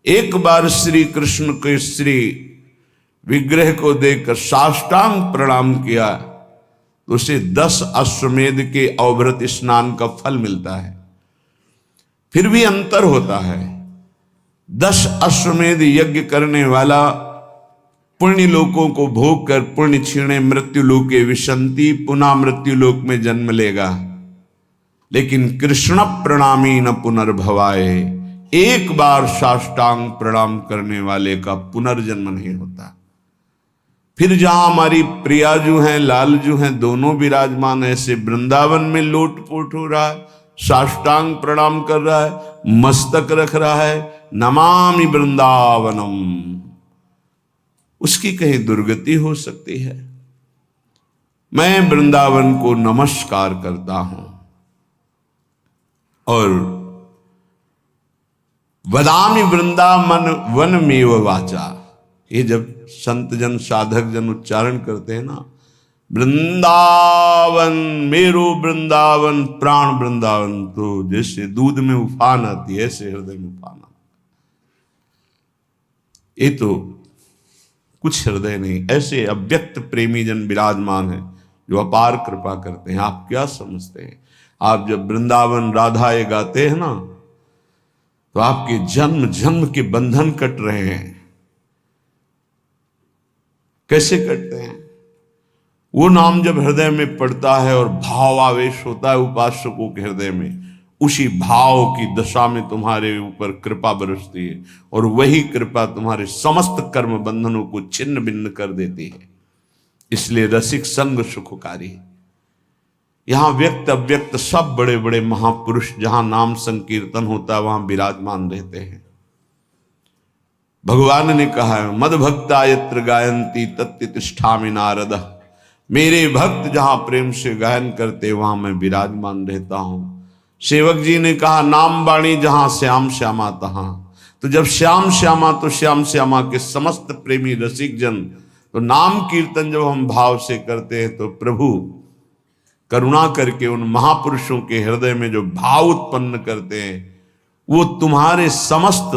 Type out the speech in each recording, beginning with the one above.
एक बार श्री कृष्ण के श्री विग्रह को देखकर साष्टांग प्रणाम किया तो उसे 10 अश्वमेध के अवभृत स्नान का फल मिलता है। फिर भी अंतर होता है। 10 अश्वमेध यज्ञ करने वाला पुण्य लोकों को भोग कर पुण्य क्षीणे मृत्यु लोके विशंति, पुनः मृत्यु लोक में जन्म लेगा। लेकिन कृष्ण प्रणामी न पुनर्भवाए, एक बार साष्टांग प्रणाम करने वाले का पुनर्जन्म नहीं होता। फिर जहां हमारी प्रियाजू हैं, लालजू हैं, दोनों विराजमान, ऐसे वृंदावन में लोटपोट हो रहा है, साष्टांग प्रणाम कर रहा है, मस्तक रख रहा है, नमामि वृंदावनम, उसकी कहीं दुर्गति हो सकती है। मैं वृंदावन को नमस्कार करता हूं और वदामि वृंदावन वनमेव वाचा, ये जब संत जन साधक जन उच्चारण करते हैं ना, वृंदावन मेरो वृंदावन प्राण वृंदावन, तो जैसे दूध में उफान आती है ऐसे हृदय में उफान आता। ये तो कुछ हृदय नहीं, ऐसे अव्यक्त प्रेमी जन विराजमान है जो अपार कृपा करते हैं। आप क्या समझते हैं? आप जब वृंदावन राधा ये गाते हैं ना, तो आपके जन्म जन्म के बंधन कट रहे हैं। कैसे कटते हैं? वो नाम जब हृदय में पड़ता है और भाव आवेश होता है उपासकों के हृदय में, उसी भाव की दशा में तुम्हारे ऊपर कृपा बरसती है और वही कृपा तुम्हारे समस्त कर्म बंधनों को छिन्न भिन्न कर देती है। इसलिए रसिक संग सुखकारी। यहां व्यक्त अव्यक्त सब बड़े बड़े महापुरुष जहां नाम संकीर्तन होता है वहां विराजमान रहते हैं। भगवान ने कहा है, मद भक्ता यत्र गायंती तत्ति तिष्ठामि नारद, मेरे भक्त जहां प्रेम से गायन करते वहां मैं विराजमान रहता हूं। सेवक जी ने कहा, नाम वाणी जहां श्याम श्यामा तहां, तो जब श्याम श्यामा तो श्याम श्यामा के समस्त प्रेमी रसिक जन, तो नाम कीर्तन जब हम भाव से करते हैं तो प्रभु करुणा करके उन महापुरुषों के हृदय में जो भाव उत्पन्न करते हैं वो तुम्हारे समस्त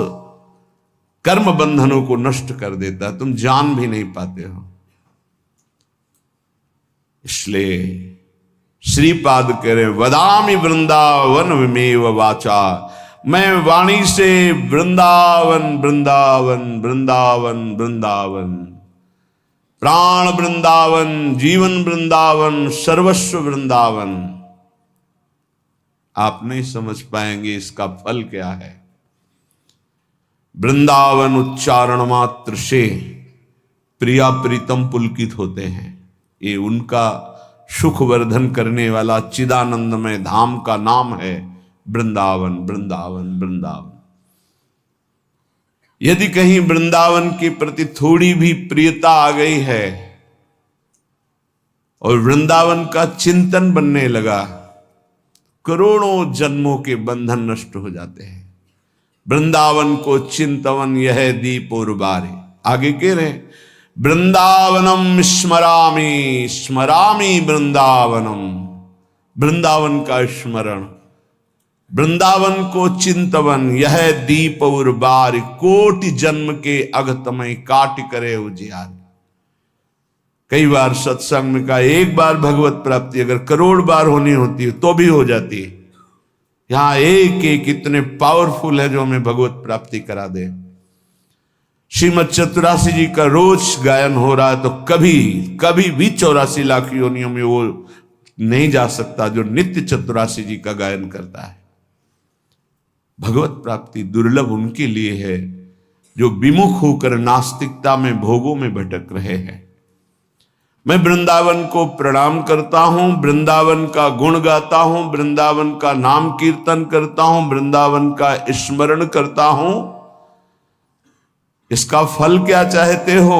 कर्म बंधनों को नष्ट कर देता है, तुम जान भी नहीं पाते हो। इसलिए श्रीपाद कह रहे, वदामि वृंदावन विमेव वाचा, मैं वाणी से वृंदावन वृंदावन वृंदावन वृंदावन, प्राण वृंदावन, जीवन वृंदावन, सर्वस्व वृंदावन। आप नहीं समझ पाएंगे इसका फल क्या है। वृंदावन उच्चारण मात्र से प्रिया प्रीतम पुलकित होते हैं। ये उनका सुख वर्धन करने वाला चिदानंदमय धाम का नाम है वृंदावन वृंदावन वृंदावन। यदि कहीं वृंदावन के प्रति थोड़ी भी प्रियता आ गई है और वृंदावन का चिंतन बनने लगा, करोड़ों जन्मों के बंधन नष्ट हो जाते हैं। वृंदावन को चिंतवन यह दीप और बारे। आगे कह रहे, वृंदावनम स्मरामि स्मरामि वृंदावनम, वृंदावन का स्मरण, वृंदावन को चिंतवन यह दीप और बार, कोटि जन्म के अगतमय काट करे उजियार। कई बार सत्संग में कहा, एक बार भगवत प्राप्ति अगर करोड़ बार होनी होती है तो भी हो जाती है। यहां एक एक इतने पावरफुल है जो हमें भगवत प्राप्ति करा दे। श्रीमद चतुरासी जी का रोज गायन हो रहा है तो कभी कभी भी 84 लाख योनियों में वो नहीं जा सकता जो नित्य चतुरासी जी का गायन करता है। भगवत प्राप्ति दुर्लभ उनके लिए है जो विमुख होकर नास्तिकता में भोगों में भटक रहे हैं। मैं वृंदावन को प्रणाम करता हूं, वृंदावन का गुण गाता हूं, वृंदावन का नाम कीर्तन करता हूं, वृंदावन का स्मरण करता हूं। इसका फल क्या चाहते हो?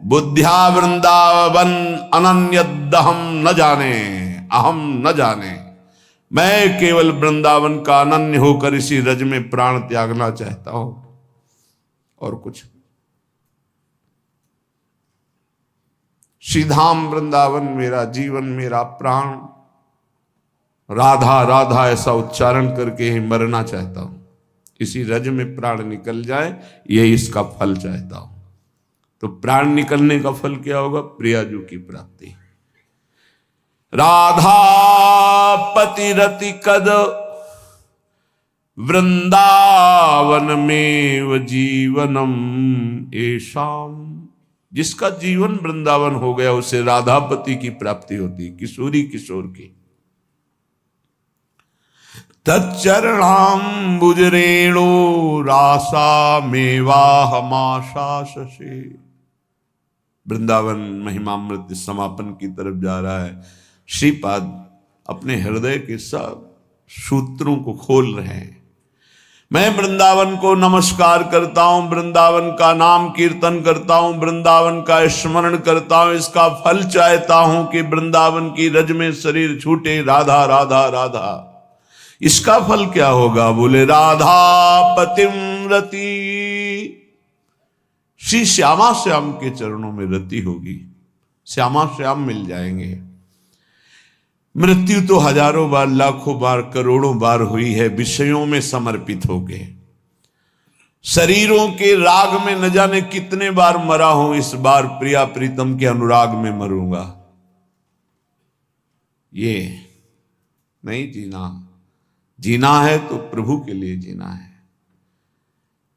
बुद्ध्या वृंदावन अनन्यदहम न जाने, अहम न जाने। मैं केवल वृंदावन का अनन्य होकर इसी रज में प्राण त्यागना चाहता हूं और कुछ। श्रीधाम वृंदावन मेरा जीवन, मेरा प्राण, राधा राधा ऐसा उच्चारण करके ही मरना चाहता हूं। इसी रज में प्राण निकल जाए, यही इसका फल चाहता हूं। तो प्राण निकलने का फल क्या होगा? प्रियाजू की प्राप्ति। राधा पति रति कद वृंदावन में जीवनम ऐशाम। जिसका जीवन वृंदावन हो गया उसे राधापति की प्राप्ति होती, किशोरी किशोर की। तच्चरणाम्बुज रेणु रासा मेवाहमाशाससे। वृंदावन महिमामृत समापन की तरफ जा रहा है। श्रीपाद अपने हृदय के सब सूत्रों को खोल रहे हैं। मैं वृंदावन को नमस्कार करता हूं, वृंदावन का नाम कीर्तन करता हूं, वृंदावन का स्मरण करता हूं, इसका फल चाहता हूं कि वृंदावन की रज में शरीर छूटे। राधा राधा राधा। इसका फल क्या होगा? बोले राधा पतिम रति। श्री श्यामा श्याम के चरणों में रति होगी, श्यामा श्याम मिल जाएंगे। मृत्यु तो हजारों बार, लाखों बार, करोड़ों बार हुई है विषयों में समर्पित होके। शरीरों के राग में न जाने कितने बार मरा हूं, इस बार प्रिया प्रीतम के अनुराग में मरूंगा। ये नहीं जीना। जीना है तो प्रभु के लिए जीना है।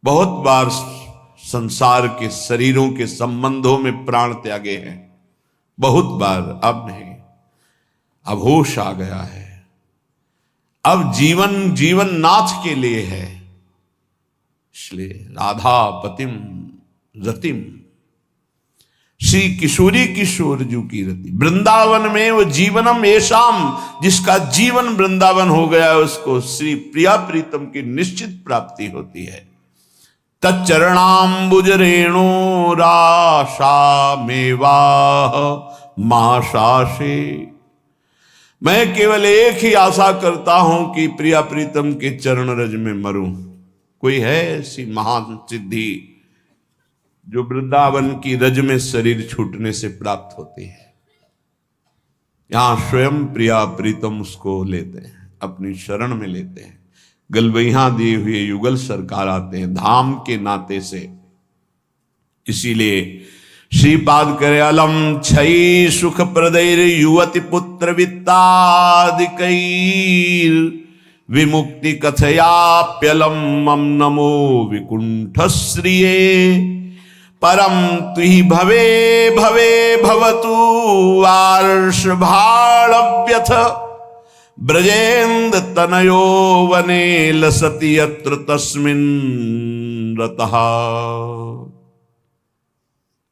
बहुत बार संसार के शरीरों के संबंधों में प्राण त्यागे हैं, बहुत बार। अब नहीं, अब होश आ गया है। अब जीवन जीवन नाथ के लिए है। इसलिए राधा पतिम रतिम, श्री किशोरी किशोर जू की रति। वृंदावन में वो जीवनम येषाम, जिसका जीवन वृंदावन हो गया उसको श्री प्रिया प्रीतम की निश्चित प्राप्ति होती है। तच्चरणाम्बुज रेणु राशा मेवाह महाशासे। मैं केवल एक ही आशा करता हूं कि प्रिया प्रीतम के चरण रज में मरूं। कोई है ऐसी महान सिद्धि जो वृंदावन की रज में शरीर छूटने से प्राप्त होती है? यहां स्वयं प्रिया प्रीतम उसको लेते हैं, अपनी शरण में लेते हैं। गलबैया दिए हुए युगल सरकार आते हैं धाम के नाते से। इसीलिए श्रीपाद करे अलम छई सुख प्रदैर युवति पुत्र वित्तादिकैर विमुक्ति कथयाप्यलम मम नमो विकुंठ श्रिये परम तुहि भवे भवे भवतु वार्ष भाड़व्यथ ब्रजेन्द्र तनयो वने लसति यत्र तस्मिन् रतः।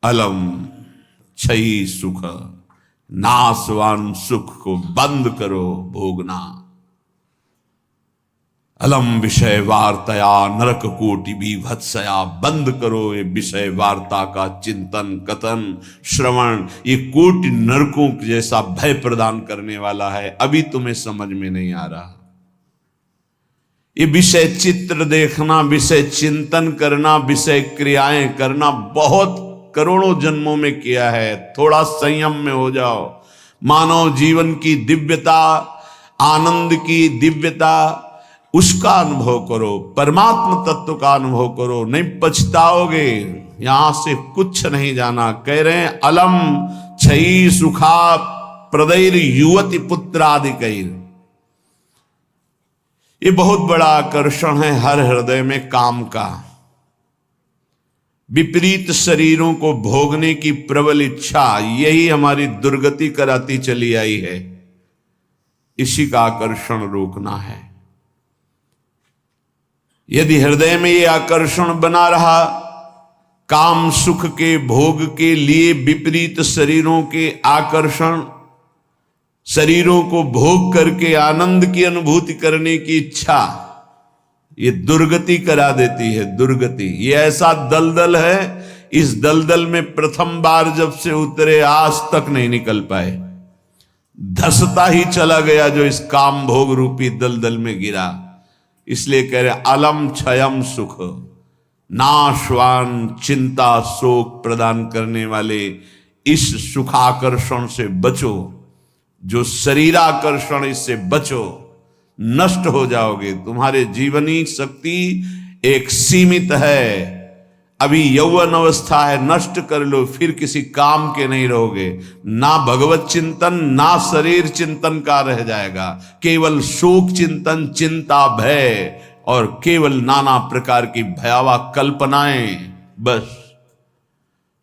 अलम छई सुख, नाशवान सुख को बंद करो भोगना। अलम विषय वार्तया नरक कोटि बीभत्सया, बंद करो ये विषय वार्ता का चिंतन कथन श्रवण। ये कोटि नरकों जैसा भय प्रदान करने वाला है। अभी तुम्हें समझ में नहीं आ रहा। ये विषय चित्र देखना, विषय चिंतन करना, विषय क्रियाएं करना बहुत करोड़ों जन्मों में किया है। थोड़ा संयम में हो जाओ। मानव जीवन की दिव्यता, आनंद की दिव्यता, उसका अनुभव करो, परमात्म तत्व का अनुभव करो, नहीं पछताओगे। यहां से कुछ नहीं जाना। कह रहे हैं अलम छई सुखा प्रदैर युवति पुत्र आदि कैर। ये बहुत बड़ा आकर्षण है हर हृदय में काम का। विपरीत शरीरों को भोगने की प्रबल इच्छा, यही हमारी दुर्गति कराती चली आई है। इसी का आकर्षण रोकना है। यदि हृदय में यह आकर्षण बना रहा, काम सुख के भोग के लिए विपरीत शरीरों के आकर्षण, शरीरों को भोग करके आनंद की अनुभूति करने की इच्छा, ये दुर्गति करा देती है। दुर्गति ये ऐसा दलदल है, इस दलदल में प्रथम बार जब से उतरे आज तक नहीं निकल पाए। धसता ही चला गया जो इस काम भोग रूपी दलदल में गिरा। इसलिए कह रहे अलम क्षयम सुख, नाशवान चिंता शोक प्रदान करने वाले इस सुखाकर्षण से बचो। जो शरीराकर्षण, इससे बचो। नष्ट हो जाओगे। तुम्हारे जीवनी शक्ति एक सीमित है, अभी यौवन अवस्था है, नष्ट कर लो, फिर किसी काम के नहीं रहोगे। ना भगवत चिंतन ना शरीर चिंतन का रह जाएगा, केवल शोक चिंतन, चिंता, भय और केवल नाना प्रकार की भयावह कल्पनाएं। बस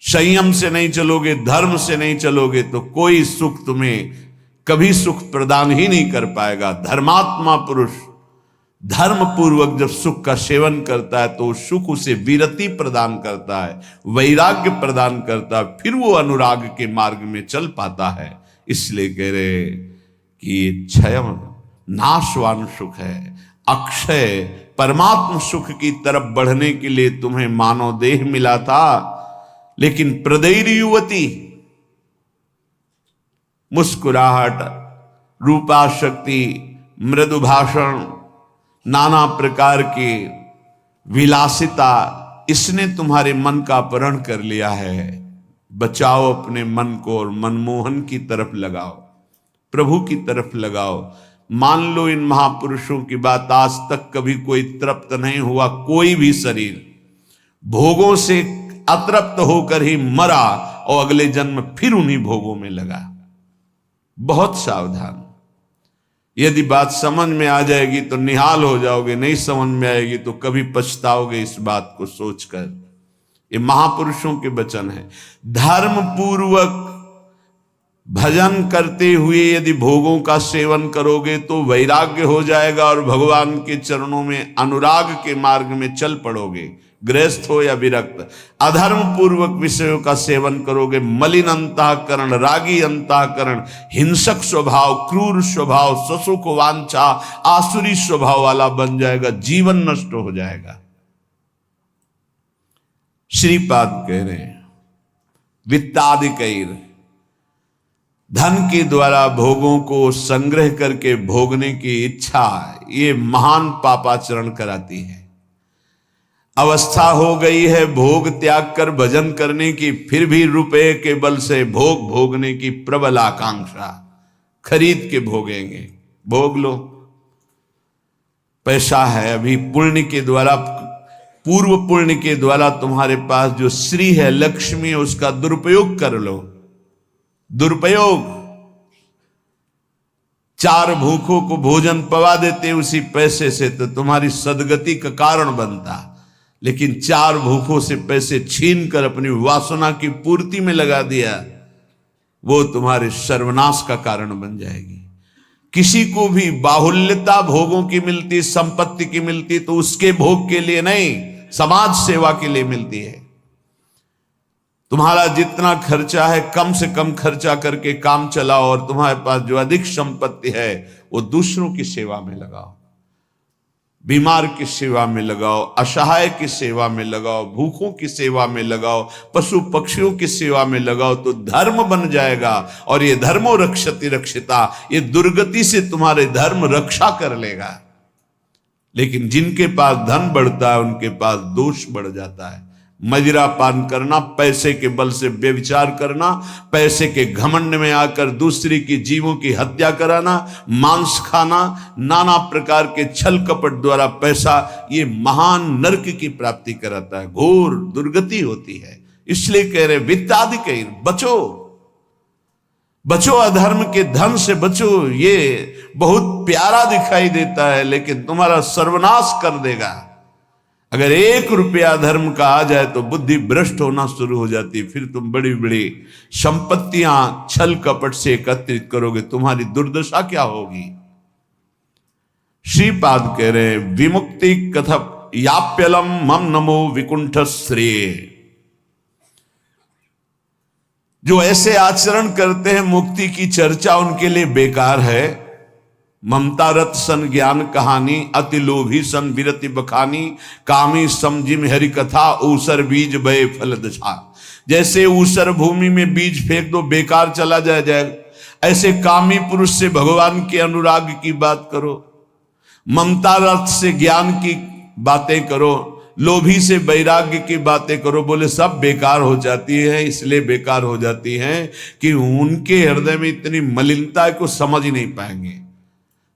संयम से नहीं चलोगे, धर्म से नहीं चलोगे तो कोई सुख तुम्हें कभी सुख प्रदान ही नहीं कर पाएगा। धर्मात्मा पुरुष धर्म पूर्वक जब सुख का सेवन करता है तो सुख उसे विरति प्रदान करता है, वैराग्य प्रदान करता है, फिर वो अनुराग के मार्ग में चल पाता है। इसलिए कह रहे कि ये क्षयम नाशवान सुख है, अक्षय परमात्म सुख की तरफ बढ़ने के लिए तुम्हें मानव देह मिला था, लेकिन प्रदैर युवती मुस्कुराहट, रूपा शक्ति, मृदु भाषण, नाना प्रकार की विलासिता, इसने तुम्हारे मन का अपहरण कर लिया है। बचाओ अपने मन को और मनमोहन की तरफ लगाओ, प्रभु की तरफ लगाओ। मान लो इन महापुरुषों की बात, आज तक कभी कोई तृप्त नहीं हुआ, कोई भी शरीर भोगों से अतृप्त होकर ही मरा और अगले जन्म फिर उन्हीं भोगों में लगा। बहुत सावधान। यदि बात समझ में आ जाएगी तो निहाल हो जाओगे, नहीं समझ में आएगी तो कभी पछताओगे इस बात को सोचकर। ये महापुरुषों के वचन है। धर्म पूर्वक भजन करते हुए यदि भोगों का सेवन करोगे तो वैराग्य हो जाएगा और भगवान के चरणों में अनुराग के मार्ग में चल पड़ोगे, गृहस्थ हो या विरक्त। अधर्म पूर्वक विषयों का सेवन करोगे, मलिन अंतःकरण, रागी अंतःकरण, हिंसक स्वभाव, क्रूर स्वभाव, ससुख वांछा, आसुरी स्वभाव वाला बन जाएगा, जीवन नष्ट हो जाएगा। श्रीपाद कह रहे हैं वित्तादिकैर, धन के द्वारा भोगों को संग्रह करके भोगने की इच्छा ये महान पापाचरण कराती है। अवस्था हो गई है भोग त्याग कर भजन करने की, फिर भी रुपए के बल से भोग भोगने की प्रबल आकांक्षा, खरीद के भोगेंगे, भोग लो, पैसा है। अभी पुण्य के द्वारा, पूर्व पुण्य के द्वारा तुम्हारे पास जो श्री है, लक्ष्मी है, उसका दुरुपयोग कर लो। दुरुपयोग, 4 भूखों को भोजन पवा देते उसी पैसे से तो तुम्हारी सदगति का कारण बनता, लेकिन 4 भूखों से पैसे छीन कर अपनी वासना की पूर्ति में लगा दिया, वो तुम्हारे सर्वनाश का कारण बन जाएगी। किसी को भी बाहुल्यता भोगों की मिलती, संपत्ति की मिलती तो उसके भोग के लिए नहीं, समाज सेवा के लिए मिलती है। तुम्हारा जितना खर्चा है कम से कम खर्चा करके काम चलाओ और तुम्हारे पास जो अधिक संपत्ति है वो दूसरों की सेवा में लगाओ, बीमार की सेवा में लगाओ, असहाय की सेवा में लगाओ, भूखों की सेवा में लगाओ, पशु पक्षियों की सेवा में लगाओ तो धर्म बन जाएगा। और ये धर्मो रक्षति रक्षिता, ये दुर्गति से तुम्हारे धर्म रक्षा कर लेगा। लेकिन जिनके पास धन बढ़ता है उनके पास दोष बढ़ जाता है। मदिरा पान करना, पैसे के बल से व्यभिचार करना, पैसे के घमंड में आकर दूसरी की जीवों की हत्या कराना, मांस खाना, नाना प्रकार के छल कपट द्वारा पैसा, ये महान नरक की प्राप्ति कराता है, घोर दुर्गति होती है। इसलिए कह रहे वित्तादिकैर, बचो बचो, अधर्म के धन से बचो। ये बहुत प्यारा दिखाई देता है लेकिन तुम्हारा सर्वनाश कर देगा। अगर 1 रुपया धर्म का आ जाए तो बुद्धि भ्रष्ट होना शुरू हो जाती है, फिर तुम बड़ी बड़ी संपत्तियां छल कपट से एकत्रित करोगे, तुम्हारी दुर्दशा क्या होगी। श्रीपाद कह रहे विमुक्ति कथप याप्यलम मम नमो विकुंठ श्रेय। जो ऐसे आचरण करते हैं मुक्ति की चर्चा उनके लिए बेकार है। ममता रत सन ज्ञान कहानी, अति लोभी सन विरति बखानी, कामी समझिम हरि कथा, ऊसर बीज बय फल दशा। जैसे ऊसर भूमि में बीज फेंक दो बेकार चला जाए, ऐसे कामी पुरुष से भगवान के अनुराग की बात करो, ममता रत से ज्ञान की बातें करो, लोभी से वैराग्य की बातें करो, बोले सब बेकार हो जाती है। इसलिए बेकार हो जाती है कि उनके हृदय में इतनी मलिनता है को समझ ही नहीं पाएंगे।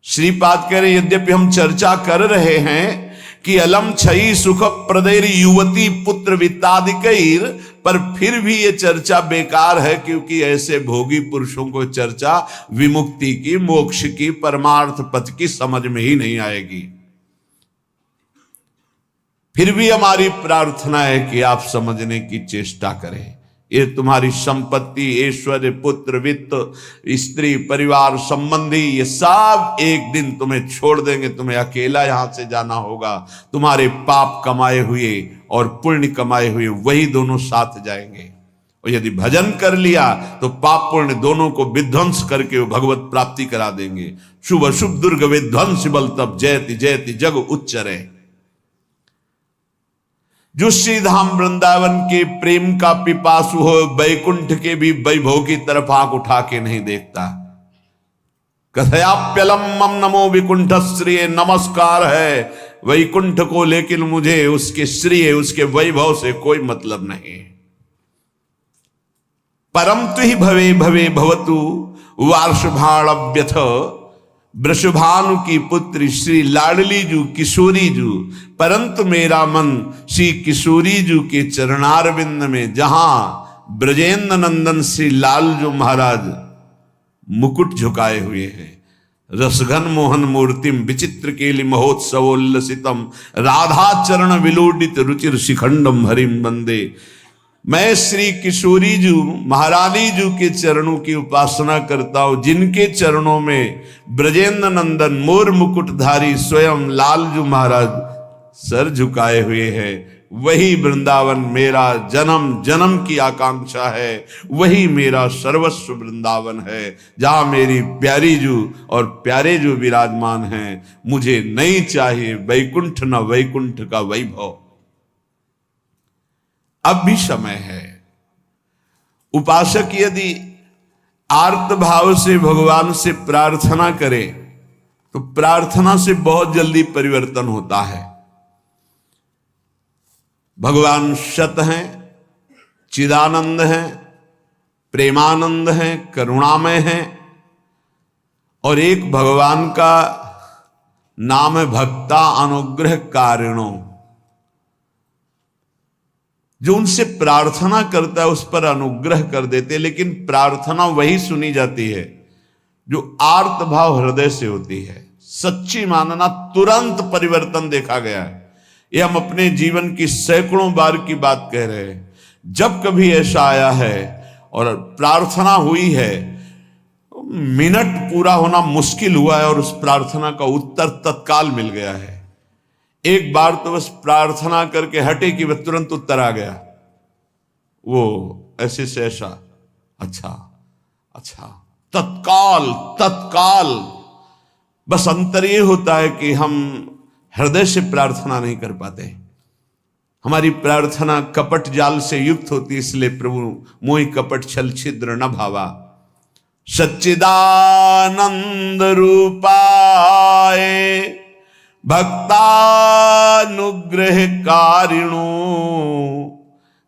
श्रीपाद कह रहे यद्यपि हम चर्चा कर रहे हैं कि अलम छई सुख प्रदैर युवती पुत्र वित्तादिकैर, पर फिर भी ये चर्चा बेकार है, क्योंकि ऐसे भोगी पुरुषों को चर्चा विमुक्ति की, मोक्ष की, परमार्थ पथ की समझ में ही नहीं आएगी। फिर भी हमारी प्रार्थना है कि आप समझने की चेष्टा करें। ये तुम्हारी संपत्ति, ऐश्वर्य, पुत्र, वित्त, स्त्री, परिवार, संबंधी, ये सब एक दिन तुम्हें छोड़ देंगे। तुम्हें अकेला यहां से जाना होगा। तुम्हारे पाप कमाए हुए और पुण्य कमाए हुए वही दोनों साथ जाएंगे। और यदि भजन कर लिया तो पाप पुण्य दोनों को विध्वंस करके वो भगवत प्राप्ति करा देंगे। शुभ अशुभ दुर्ग विध्वंस बल तब जयति जयति जग उच्चरे। जो श्री धाम वृंदावन के प्रेम का पिपासु हो, वैकुंठ के भी वैभव की तरफ आंख उठा के नहीं देखता। कथयाप्यलम मम नमो विकुंठ श्रिय, नमस्कार है वैकुंठ को, लेकिन मुझे उसके श्रिय, उसके वैभव से कोई मतलब नहीं। परम तु ही भवे भवे भवतु वार्षभाण्यथ, वृषभानु की पुत्री श्री लाडली जू किशोरी जू, परंतु मेरा मन श्री किशोरी जू के चरणारविंद में, जहां ब्रजेंद्र नंदन श्री लाल जो महाराज मुकुट झुकाए हुए हैं, रसघन मोहन मूर्तिम विचित्र केलि महोत्सवोल्लसितम, राधा चरण विलोडित रुचिर शिखंडम हरिम वंदे। मैं श्री किशोरी जू महारानी जू के चरणों की उपासना करता हूं, जिनके चरणों में ब्रजेंद्र नंदन मोर मुकुटधारी स्वयं लालजू महाराज सर झुकाए हुए हैं। वही वृंदावन मेरा जन्म जन्म की आकांक्षा है, वही मेरा सर्वस्व वृंदावन है, जहां मेरी प्यारी जू और प्यारे जू विराजमान हैं। मुझे नहीं चाहिए वैकुंठ न वैकुंठ का वैभव। अब भी समय है। उपासक यदि आर्त भाव से भगवान से प्रार्थना करे तो प्रार्थना से बहुत जल्दी परिवर्तन होता है। भगवान सत हैं, चिदानंद हैं, प्रेमानंद हैं, करुणामय हैं, और एक भगवान का नाम है भक्ता अनुग्रह कारिणो। जो उनसे प्रार्थना करता है उस पर अनुग्रह कर देते, लेकिन प्रार्थना वही सुनी जाती है जो आर्त भाव हृदय से होती है। सच्ची मानना, तुरंत परिवर्तन देखा गया है। ये हम अपने जीवन की सैकड़ों बार की बात कह रहे हैं। जब कभी ऐसा आया है और प्रार्थना हुई है, मिनट पूरा होना मुश्किल हुआ है और उस प्रार्थना का उत्तर तत्काल मिल गया है। एक बार तो बस प्रार्थना करके हटे कि वह तुरंत उत्तर आ गया। वो ऐसे से ऐसा, अच्छा अच्छा, तत्काल तत्काल। बस अंतर ये होता है कि हम हृदय से प्रार्थना नहीं कर पाते। हमारी प्रार्थना कपट जाल से युक्त होती, इसलिए प्रभु मोहि कपट छल छिद्र न भावा। सच्चिदानंद रूपाय भक्तानुग्रह कारिणो,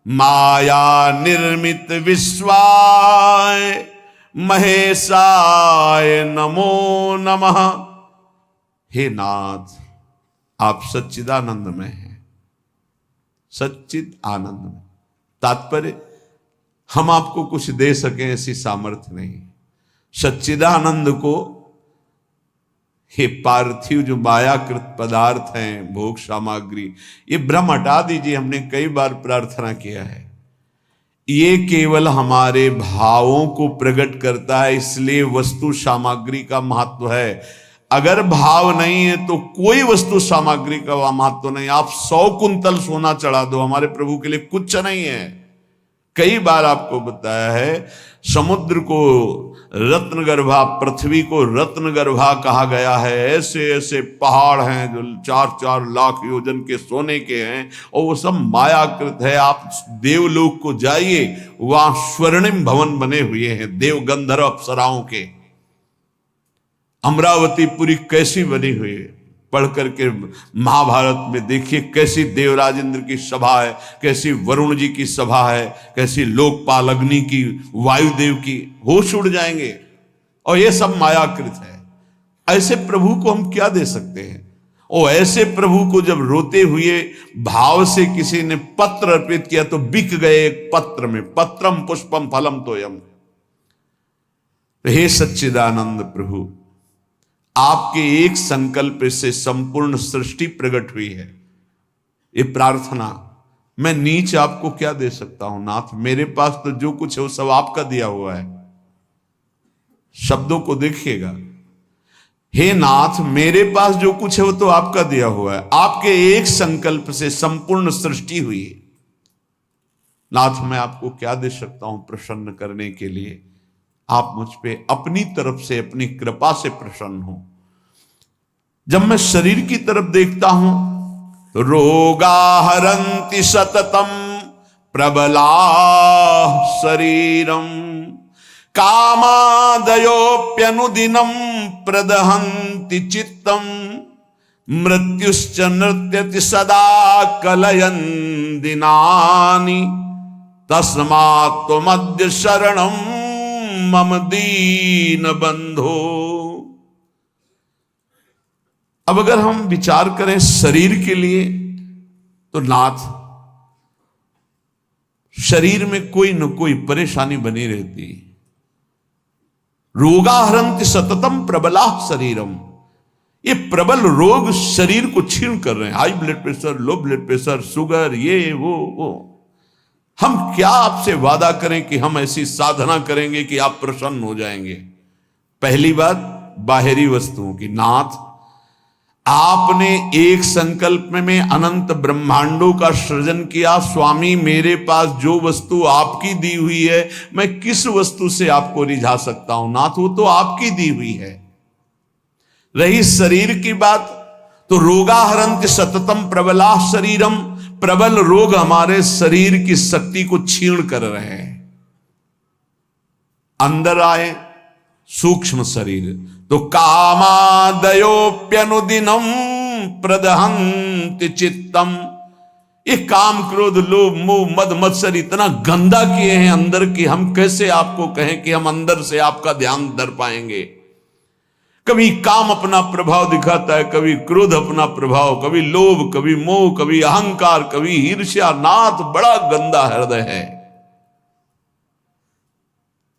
माया निर्मित विश्वाय महेशाय नमो नमः। हे नाथ, आप सच्चिदानंद में हैं, सच्चिद आनंद में। तात्पर्य, हम आपको कुछ दे सकें ऐसी सामर्थ्य नहीं। सच्चिदानंद को हे पार्थिव जो मायाकृत पदार्थ हैं, भोग सामग्री, ये भ्रम हटा दीजिए। हमने कई बार प्रार्थना किया है। ये केवल हमारे भावों को प्रकट करता है, इसलिए वस्तु सामग्री का महत्व है। अगर भाव नहीं है तो कोई वस्तु सामग्री का महत्व नहीं। आप 100 कुंतल सोना चढ़ा दो, हमारे प्रभु के लिए कुछ नहीं है। कई बार आपको बताया है, समुद्र को रत्नगर्भा, पृथ्वी को रत्नगर्भा कहा गया है। ऐसे ऐसे पहाड़ हैं जो 4-4 लाख योजन के सोने के हैं, और वो सब मायाकृत है। आप देवलोक को जाइए, वहां स्वर्णिम भवन बने हुए हैं देव गंधर्व अप्सराओं के। अमरावतीपुरी कैसी बनी हुई है, पढ़ करके महाभारत में देखिए कैसी देवराज इंद्र की सभा है, कैसी वरुण जी की सभा है, कैसी लोकपाल अग्नि की, वायुदेव की, होश उड़ जाएंगे। और ये सब मायाकृत है। ऐसे प्रभु को हम क्या दे सकते हैं? और ऐसे प्रभु को जब रोते हुए भाव से किसी ने पत्र अर्पित किया तो बिक गए एक पत्र में, पत्रम पुष्पम फलम तोयम। हे सच्चिदानंद प्रभु, आपके एक संकल्प से संपूर्ण सृष्टि प्रकट हुई है। ये प्रार्थना, मैं नीच आपको क्या दे सकता हूं नाथ? मेरे पास तो जो कुछ है वो सब आपका दिया हुआ है। शब्दों को देखिएगा, हे नाथ मेरे पास जो कुछ है वो तो आपका दिया हुआ है। आपके एक संकल्प से संपूर्ण सृष्टि हुई है। नाथ मैं आपको क्या दे सकता हूं प्रसन्न करने के लिए? आप मुझ पे अपनी तरफ से, अपनी कृपा से प्रसन्न हो। जब मैं शरीर की तरफ देखता हूं तो रोगा हरन्ति सततम प्रबला शरीरम कामादयोप्यनुदिनं प्रदहन्ति चित्तम मृत्युश्च नृत्यति सदा कलयन् दिनानि तस्मात् त्वमद्य शरणं मम दीन बंधो। अब अगर हम विचार करें शरीर के लिए तो नाथ, शरीर में कोई न कोई परेशानी बनी रहती। रोगाहरन्ति सततम प्रबला शरीरम, ये प्रबल रोग शरीर को छीन कर रहे हैं। High blood pressure, low blood pressure, sugar, ये वो। हम क्या आपसे वादा करें कि हम ऐसी साधना करेंगे कि आप प्रसन्न हो जाएंगे? पहली बात बाहरी वस्तुओं की। नाथ आपने एक संकल्प में अनंत ब्रह्मांडों का सृजन किया। स्वामी मेरे पास जो वस्तु आपकी दी हुई है, मैं किस वस्तु से आपको रिझा सकता हूं नाथ? वो तो आपकी दी हुई है। रही शरीर की बात तो रोगाहरन्ति सततम प्रबला शरीरम, प्रबल रोग हमारे शरीर की शक्ति को छीण कर रहे हैं। अंदर आए सूक्ष्म शरीर तो कामादयोप्यनुदिनं प्रदहन्ति चित्तम, ये काम क्रोध लोभ मोह मद मत्सर इतना गंदा किए हैं अंदर की, हम कैसे आपको कहें कि हम अंदर से आपका ध्यान धर पाएंगे? कभी काम अपना प्रभाव दिखाता है, कभी क्रोध अपना प्रभाव, कभी लोभ, कभी मोह, कभी अहंकार, कभी ईर्ष्या। नाथ बड़ा गंदा हृदय है।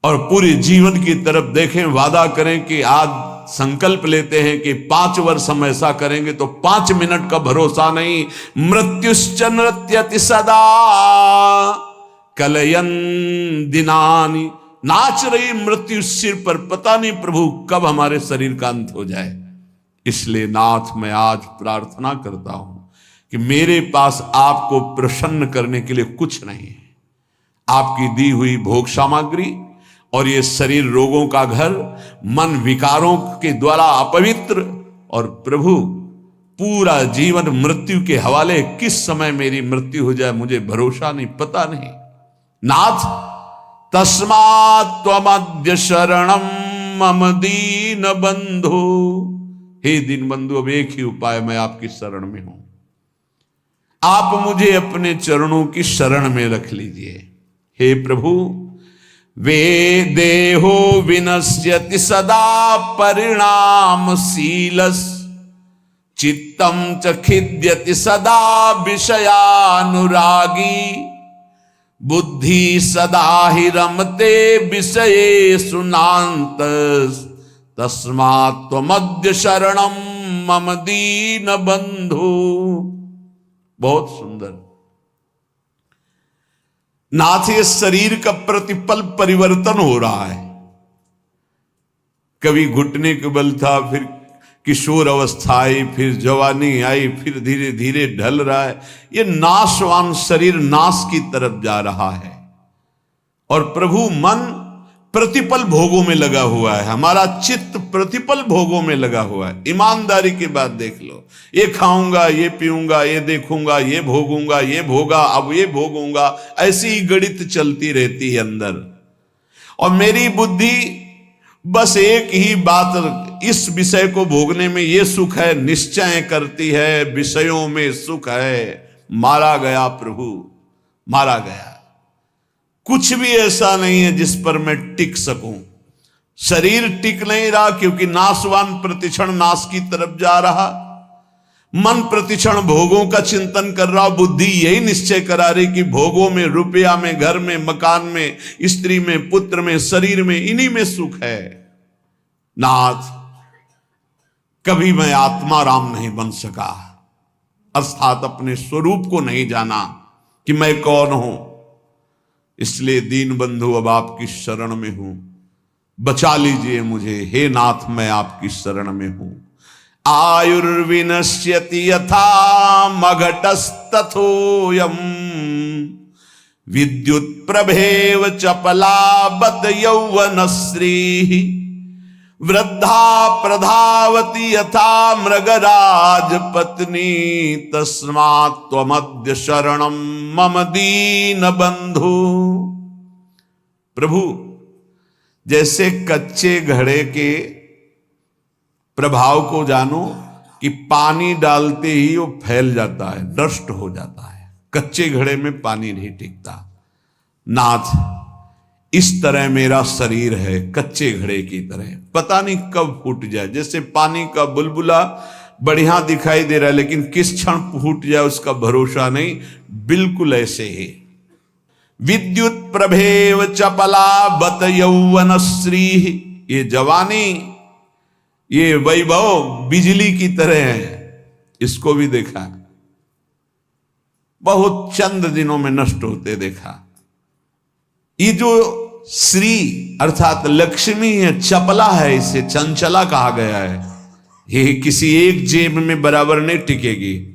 और पूरे जीवन की तरफ देखें, वादा करें कि आज संकल्प लेते हैं कि 5 वर्ष हम ऐसा करेंगे, तो 5 मिनट का भरोसा नहीं। मृत्युश्च नृत्यति सदा कलयन् दिनानि, नाच रही मृत्यु सिर पर, पता नहीं प्रभु कब हमारे शरीर का अंत हो जाए। इसलिए नाथ मैं आज प्रार्थना करता हूं कि मेरे पास आपको प्रसन्न करने के लिए कुछ नहीं है। आपकी दी हुई भोग सामग्री और ये शरीर रोगों का घर, मन विकारों के द्वारा अपवित्र, और प्रभु पूरा जीवन मृत्यु के हवाले। किस समय मेरी मृत्यु हो जाए मुझे भरोसा नहीं, पता नहीं। नाथ तस्मात् त्वमद्य शरणं मम दीन बंधो, हे दीन बंधु अब एक ही उपाय, मैं आपकी शरण में हूं। आप मुझे अपने चरणों की शरण में रख लीजिए। हे प्रभु, वे देहो विनश्यति सदा परिणामशीलस्, चित्तं च खिद्यति सदा विषयानुरागी, बुद्धि सदा ही रमते विषयेषु नान्तस्, तस्मात् त्वमद्य शरणं मम दीन बंधु। बहुत सुंदर नाथ, ये शरीर का प्रतिपल परिवर्तन हो रहा है। कभी घुटने के बल था, फिर किशोर अवस्था आई, फिर जवानी आई, फिर धीरे धीरे ढल रहा है। ये नाशवान शरीर नाश की तरफ जा रहा है और प्रभु मन प्रतिपल भोगों में लगा हुआ है। हमारा चित्त प्रतिपल भोगों में लगा हुआ है। ईमानदारी की बात देख लो, ये खाऊंगा, ये पीऊंगा, ये देखूंगा, ये भोगूंगा, ये भोगा, अब ये भोगूंगा, ऐसी ही गणित चलती रहती है अंदर। और मेरी बुद्धि बस एक ही बात, इस विषय को भोगने में ये सुख है निश्चय करती है, विषयों में सुख है। मारा गया प्रभु, मारा गया। कुछ भी ऐसा नहीं है जिस पर मैं टिक सकूं। शरीर टिक नहीं रहा क्योंकि नाशवान प्रतिक्षण नाश की तरफ जा रहा। मन प्रतिक्षण भोगों का चिंतन कर रहा। बुद्धि यही निश्चय करा रही कि भोगों में, रुपया में, घर में, मकान में, स्त्री में, पुत्र में, शरीर में, इन्हीं में सुख है। नाथ, कभी मैं आत्मा राम नहीं बन सका, अर्थात अपने स्वरूप को नहीं जाना कि मैं कौन हूं। इसलिए दीन बंधु अब आपकी शरण में हूं, बचा लीजिए मुझे। हे नाथ, मैं आपकी शरण में हूं। आयुर्विनश्यति यथा मघटस्तथोयम् विद्युत प्रभेव चपलाबत यौवनश्री वृद्धा प्रधावति यथा मृगराज पत्नी तस्मात् त्वमद्य शरणं मम दीन बंधु। प्रभु, जैसे कच्चे घड़े के प्रभाव को जानो कि पानी डालते ही वो फैल जाता है, नष्ट हो जाता है। कच्चे घड़े में पानी नहीं टिकता। नाथ, इस तरह मेरा शरीर है, कच्चे घड़े की तरह, पता नहीं कब फूट जाए। जैसे पानी का बुलबुला बढ़िया दिखाई दे रहा है लेकिन किस क्षण फूट जाए उसका भरोसा नहीं, बिल्कुल ऐसे ही। विद्युत प्रभेव चपला बत यौवनश्री, ये जवानी, ये वैभव बिजली की तरह है। इसको भी देखा, बहुत चंद दिनों में नष्ट होते देखा। ये जो श्री अर्थात लक्ष्मी है, चपला है, इसे चंचला कहा गया है। ये किसी एक जेब में बराबर नहीं टिकेगी।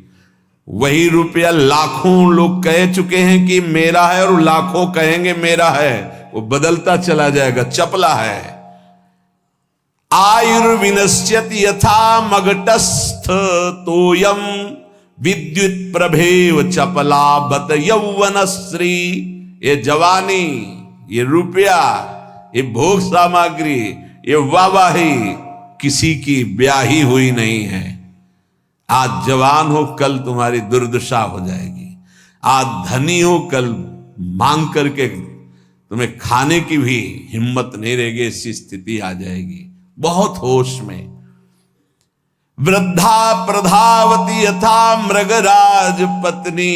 वही रुपया लाखों लोग कह चुके हैं कि मेरा है और लाखों कहेंगे मेरा है, वो बदलता चला जाएगा, चपला है। आयुर्विनश्यति यथा मघटस्थ तोयम विद्युत प्रभेव चपला बत यौवनश्री। ये जवानी, ये रुपया, ये भोग सामग्री, ये वाहवाही किसी की ब्याही हुई नहीं है। आज जवान हो, कल तुम्हारी दुर्दशा हो जाएगी। आज धनी हो, कल मांग करके तुम्हें खाने की भी हिम्मत नहीं रहेगी, ऐसी स्थिति आ जाएगी। बहुत होश में। वृद्धा प्रधावती यथा मृगराज पत्नी,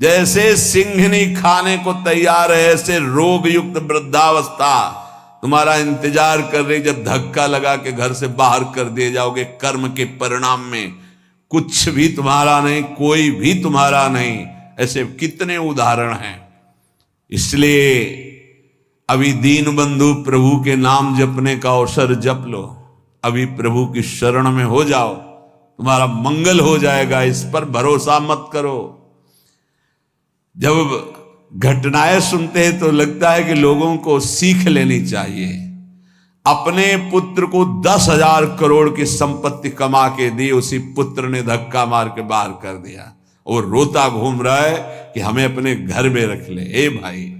जैसे सिंहनी खाने को तैयार है, ऐसे रोग युक्त वृद्धावस्था तुम्हारा इंतजार कर रही। जब धक्का लगा के घर से बाहर कर दिए जाओगे, कर्म के परिणाम में कुछ भी तुम्हारा नहीं, कोई भी तुम्हारा नहीं। ऐसे कितने उदाहरण हैं। इसलिए अभी दीन बंधु प्रभु के नाम जपने का अवसर जप लो। अभी प्रभु की शरण में हो जाओ, तुम्हारा मंगल हो जाएगा। इस पर भरोसा मत करो। जब घटनाएं सुनते हैं तो लगता है कि लोगों को सीख लेनी चाहिए। अपने पुत्र को 10,000 करोड़ की संपत्ति कमा के दी, उसी पुत्र ने धक्का मार के बाहर कर दिया और रोता घूम रहा है कि हमें अपने घर में रख ले। ए भाई,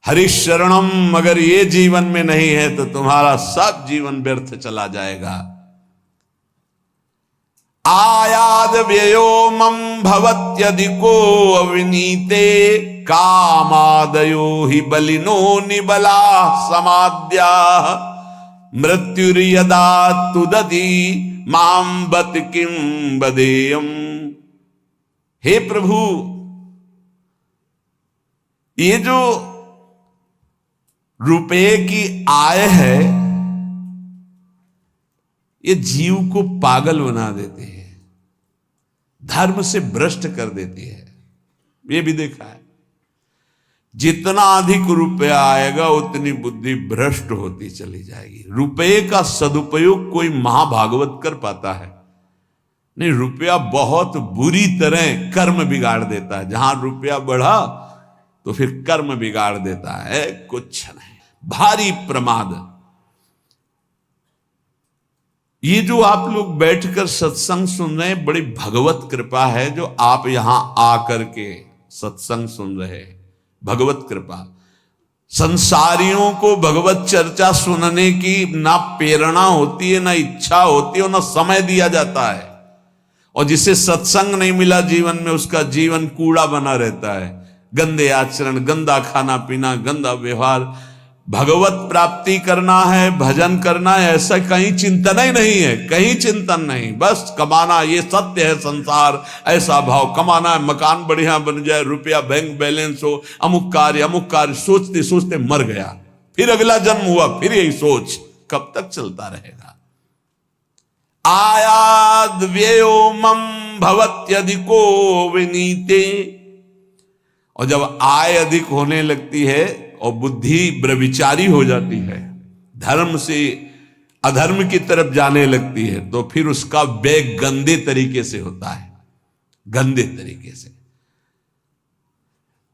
हरिशरणम अगर ये जीवन में नहीं है तो तुम्हारा सब जीवन व्यर्थ चला जाएगा। आयाद व्ययो मम भवत्यधिको अविनीते कामादयो हि बलिनो निबला समाद्या मृत्युर्यदा तुदति मां बत किं बदेयम। हे प्रभु, ये जो रुपये की आय है, ये जीव को पागल बना देती है, धर्म से भ्रष्ट कर देती है। ये भी देखा है, जितना अधिक रुपया आएगा उतनी बुद्धि भ्रष्ट होती चली जाएगी। रुपये का सदुपयोग कोई महाभागवत कर पाता है नहीं। रुपया बहुत बुरी तरह कर्म बिगाड़ देता है। जहां रुपया बढ़ा तो फिर कर्म बिगाड़ देता है, कुछ नहीं, भारी प्रमाद। ये जो आप लोग बैठकर सत्संग सुन रहे हैं, बड़ी भगवत कृपा है जो आप यहां आकर के सत्संग सुन रहे हैं। भगवत कृपा। संसारियों को भगवत चर्चा सुनने की ना प्रेरणा होती है, ना इच्छा होती है, ना समय दिया जाता है। और जिसे सत्संग नहीं मिला जीवन में, उसका जीवन कूड़ा बना रहता है। गंदे आचरण, गंदा खाना पीना, गंदा व्यवहार, भगवत प्राप्ति करना है, भजन करना है, ऐसा कहीं चिंतन ही नहीं है, कहीं चिंतन नहीं। बस कमाना, ये सत्य है संसार, ऐसा भाव, कमाना है, मकान बढ़िया बन जाए, रुपया बैंक बैलेंस हो, अमुक कार्य सोचते सोचते मर गया, फिर अगला जन्म हुआ, फिर यही सोच, कब तक चलता रहेगा। आयाद व्ययो मम भवत्यधिको विनीते। और जब आय अधिक होने लगती है और बुद्धि व्यभिचारी हो जाती है, धर्म से अधर्म की तरफ जाने लगती है, तो फिर उसका व्यय गंदे तरीके से होता है, गंदे तरीके से।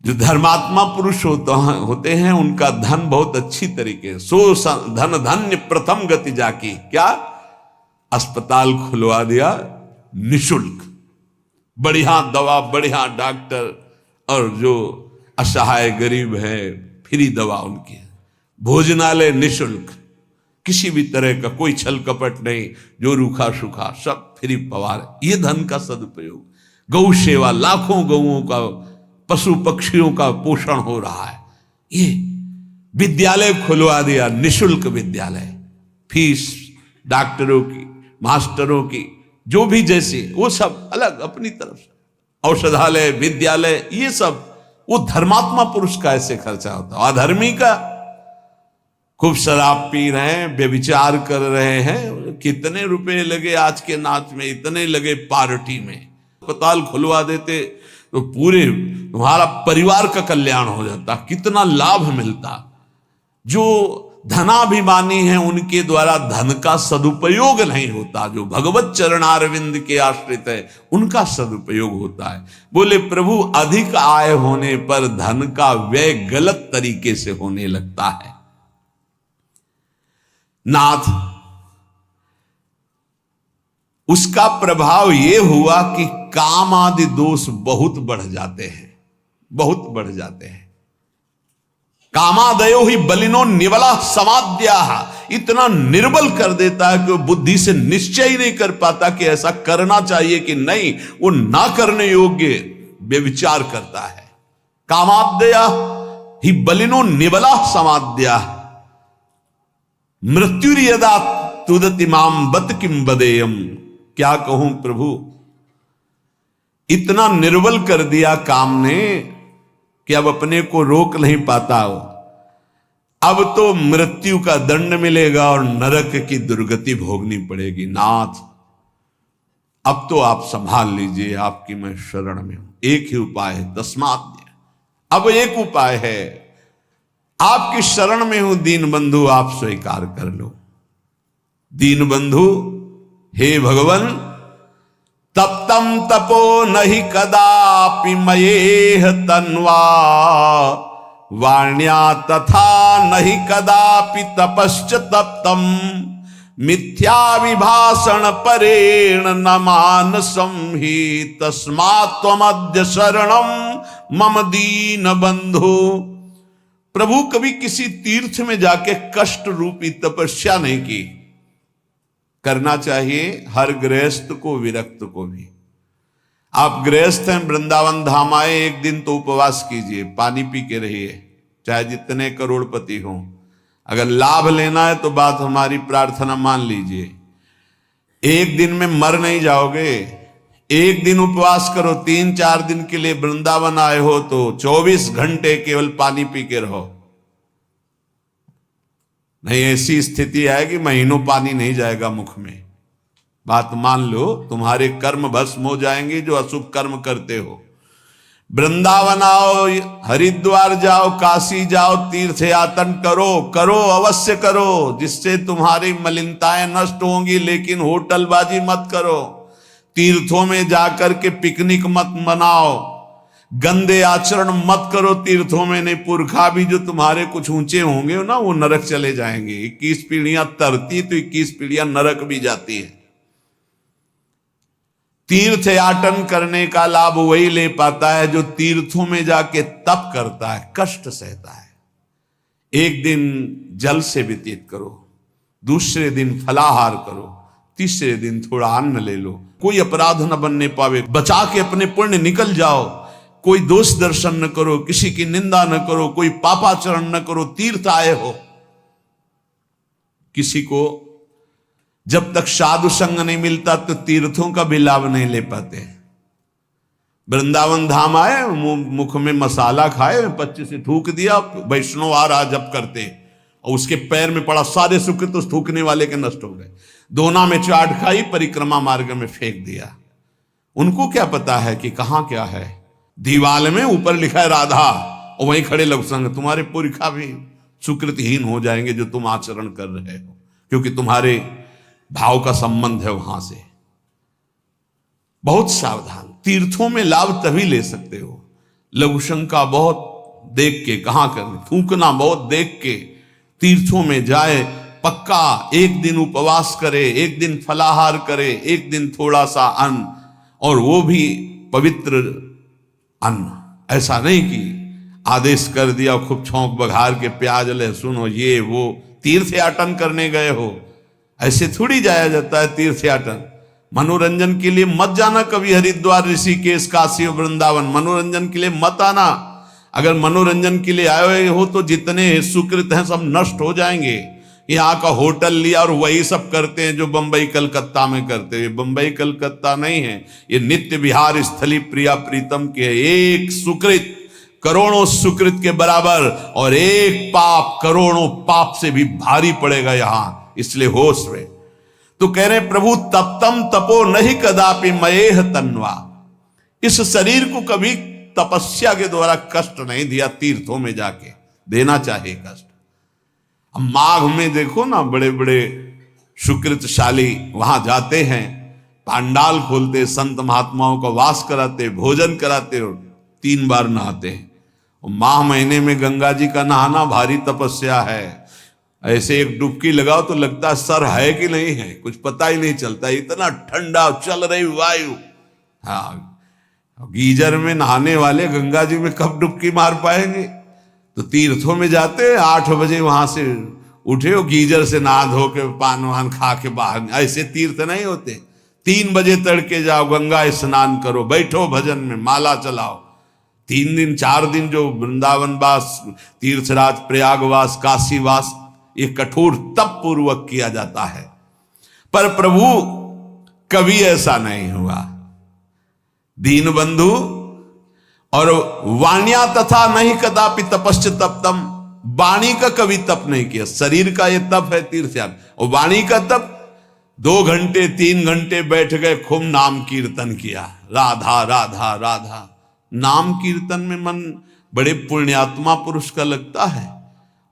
जो धर्मात्मा पुरुष होते हैं उनका धन बहुत अच्छी तरीके, सो धन धन्य प्रथम गति जाकी, क्या अस्पताल खुलवा दिया निशुल्क, बढ़िया दवा, बढ़िया डॉक्टर, और जो असहाय गरीब है फ्री दवा उनकी है, भोजनालय निशुल्क, किसी भी तरह का कोई छल कपट नहीं, जो रूखा सूखा सब फ्री पवार। ये धन का सदुपयोग, गौ सेवा, लाखों गौओं का, पशु पक्षियों का पोषण हो रहा है। ये विद्यालय खुलवा दिया, निशुल्क विद्यालय, फीस डॉक्टरों की, मास्टरों की, जो भी जैसे, वो सब अलग अपनी तरफ से, औषधालय, विद्यालय, ये सब वो धर्मात्मा पुरुष का ऐसे खर्चा होता है। अधर्मी का खूब शराब पी रहे हैं, व्यभिचार कर रहे हैं, कितने रुपए लगे आज के नाच में, इतने लगे पार्टी में, अस्पताल खुलवा देते तो पूरे तुम्हारा परिवार का कल्याण हो जाता, कितना लाभ मिलता। जो धनाभिमानी हैं उनके द्वारा धन का सदुपयोग नहीं होता, जो भगवत चरणारविंद के आश्रित है उनका सदुपयोग होता है। बोले प्रभु अधिक आय होने पर धन का व्यय गलत तरीके से होने लगता है। नाथ, उसका प्रभाव यह हुआ कि काम आदि दोष बहुत बढ़ जाते हैं, बहुत बढ़ जाते हैं। कामादयो ही बलिनो निवला समाद्या, इतना निर्बल कर देता है कि वो बुद्धि से निश्चय ही नहीं कर पाता कि ऐसा करना चाहिए कि नहीं, वो ना करने योग्य व्यभिचार करता है। कामाद्या ही बलिनो निवला समाद्या, मृत्युर्यदा तुदति माम बत किम बदेयम। क्या कहूं प्रभु, इतना निर्बल कर दिया काम ने कि अब अपने को रोक नहीं पाता हो। अब तो मृत्यु का दंड मिलेगा और नरक की दुर्गति भोगनी पड़ेगी। नाथ, अब तो आप संभाल लीजिए, आपकी मैं शरण में हूं। एक ही उपाय है, तस्मात्। अब एक उपाय है, आपकी शरण में हूं दीन बंधु, आप स्वीकार कर लो। दीन बंधु, हे भगवान, तप्तम तपो नहीं कदापि मयेह तन्वा, वाण्या तथा नहीं कदापि तपश्च तप्तम, मिथ्या विभाषण परेण न मानसं हि, तस्मात् त्वमद्य शरणं मम दीन बंधु। प्रभु कभी किसी तीर्थ में जाके कष्ट रूपी तपस्या नहीं की। करना चाहिए हर गृहस्थ को, विरक्त को भी। आप गृहस्थ हैं, वृंदावन धाम आए, एक दिन तो उपवास कीजिए, पानी पी के रहिए, चाहे जितने करोड़पति हों। अगर लाभ लेना है तो बात हमारी प्रार्थना मान लीजिए। एक दिन में मर नहीं जाओगे, एक दिन उपवास करो, 3-4 दिन के लिए वृंदावन आए हो तो 24 घंटे केवल पानी पी के रहो। नहीं, ऐसी स्थिति आएगी महीनों पानी नहीं जाएगा मुख में। बात मान लो, तुम्हारे कर्म भस्म हो जाएंगे जो अशुभ कर्म करते हो। वृंदावन आओ, हरिद्वार जाओ, काशी जाओ, तीर्थ यातन करो, करो अवश्य करो, जिससे तुम्हारी मलिनताएं नष्ट होंगी, लेकिन होटलबाजी मत करो, तीर्थों में जाकर के पिकनिक मत मनाओ, गंदे आचरण मत करो तीर्थों में। नहीं, पुरखा भी जो तुम्हारे कुछ ऊंचे होंगे ना, वो नरक चले जाएंगे। 21 पीढ़ियां तरती तो 21 पीढ़ियां नरक भी जाती है। तीर्थ याटन करने का लाभ वही ले पाता है जो तीर्थों में जाके तप करता है, कष्ट सहता है। एक दिन जल से व्यतीत करो, दूसरे दिन फलाहार करो, तीसरे दिन थोड़ा अन्न ले लो, कोई अपराध न बनने पावे, बचा के अपने पुण्य निकल जाओ। कोई दोष दर्शन न करो, किसी की निंदा न करो, कोई पापाचरण न करो। तीर्थ आए हो, किसी को जब तक साधु संग नहीं मिलता तो तीर्थों का भी लाभ नहीं ले पाते। वृंदावन धाम आए, मुख में मसाला खाए, 25 से थूक दिया, वैष्णव आ रहा जब करते, और उसके पैर में पड़ा, सारे सुकृत तो थूकने वाले के नष्ट हो गए। दोना में चाट खाई, परिक्रमा मार्ग में फेंक दिया। उनको क्या पता है कि कहाँ क्या है। दीवाल में ऊपर लिखा है राधा, और वहीं खड़े लोग संग, तुम्हारे पुरखा भी सुकृतहीन हो जाएंगे जो तुम आचरण कर रहे हो, क्योंकि तुम्हारे भाव का संबंध है वहां से। बहुत सावधान। तीर्थों में लाभ तभी ले सकते हो, लघु शंका बहुत देख के, कहां करने, थूकना बहुत देख के तीर्थों में जाए। पक्का एक दिन उपवास करे, एक दिन फलाहार करे, एक दिन थोड़ा सा अन्न, और वो भी पवित्र अन्न। ऐसा नहीं कि आदेश कर दिया खूब छौंक बघार के प्याज लहसुन हो ये वो, तीर्थयाटन करने गए हो, ऐसे थोड़ी जाया जाता है तीर्थयाटन। मनोरंजन के लिए मत जाना कभी हरिद्वार, ऋषिकेश, काशी और वृंदावन। मनोरंजन के लिए मत आना। अगर मनोरंजन के लिए आए हो तो जितने सुकृत हैं सब नष्ट हो जाएंगे। यहाँ का होटल लिया और वही सब करते हैं जो बंबई कलकत्ता में करते हैं। बंबई कलकत्ता नहीं है, ये नित्य विहार स्थली प्रिया प्रीतम के। एक सुकृत करोड़ों सुकृत के बराबर, और एक पाप करोड़ों पाप से भी भारी पड़ेगा यहां, इसलिए होश में। तो कह रहे प्रभु तप्तम तपो नहीं कदापि मयेह तन्वा, इस शरीर को कभी तपस्या के द्वारा कष्ट नहीं दिया, तीर्थों में जाके देना चाहिए कष्ट। अब माघ में देखो ना, बड़े बड़े सुकृतशाली वहां जाते हैं, पांडाल खोलते, संत महात्माओं का वास कराते, भोजन कराते और 3 बार नहाते हैं। और माह महीने में गंगा जी का नहाना भारी तपस्या है। ऐसे एक डुबकी लगाओ तो लगता है सर है कि नहीं है, कुछ पता ही नहीं चलता, इतना ठंडा चल रही वायु। हाँ, गीजर में नहाने वाले गंगा जी में कब डुबकी मार पाएंगे। तो तीर्थों में जाते 8 बजे वहां से उठे हो, गीजर से नहा धो के पान वान खा के बाहर, ऐसे तीर्थ नहीं होते। 3 बजे तड़के जाओ, गंगा स्नान करो, बैठो भजन में, माला चलाओ। 3 दिन 4 दिन जो वृंदावन वास, तीर्थराज, प्रयागवास, काशीवास, ये कठोर तप पूर्वक किया जाता है। पर प्रभु कभी ऐसा नहीं हुआ। दीन बंधु और वाण्या तथा नहीं कदापि तपश्च तप्तम, वाणी का कभी तप नहीं किया। शरीर का ये तप है तीर्थयाग, और वाणी का तप 2 घंटे 3 घंटे बैठ गए, खूब नाम कीर्तन किया, राधा राधा राधा। नाम कीर्तन में मन बड़े पुण्यात्मा पुरुष का लगता है।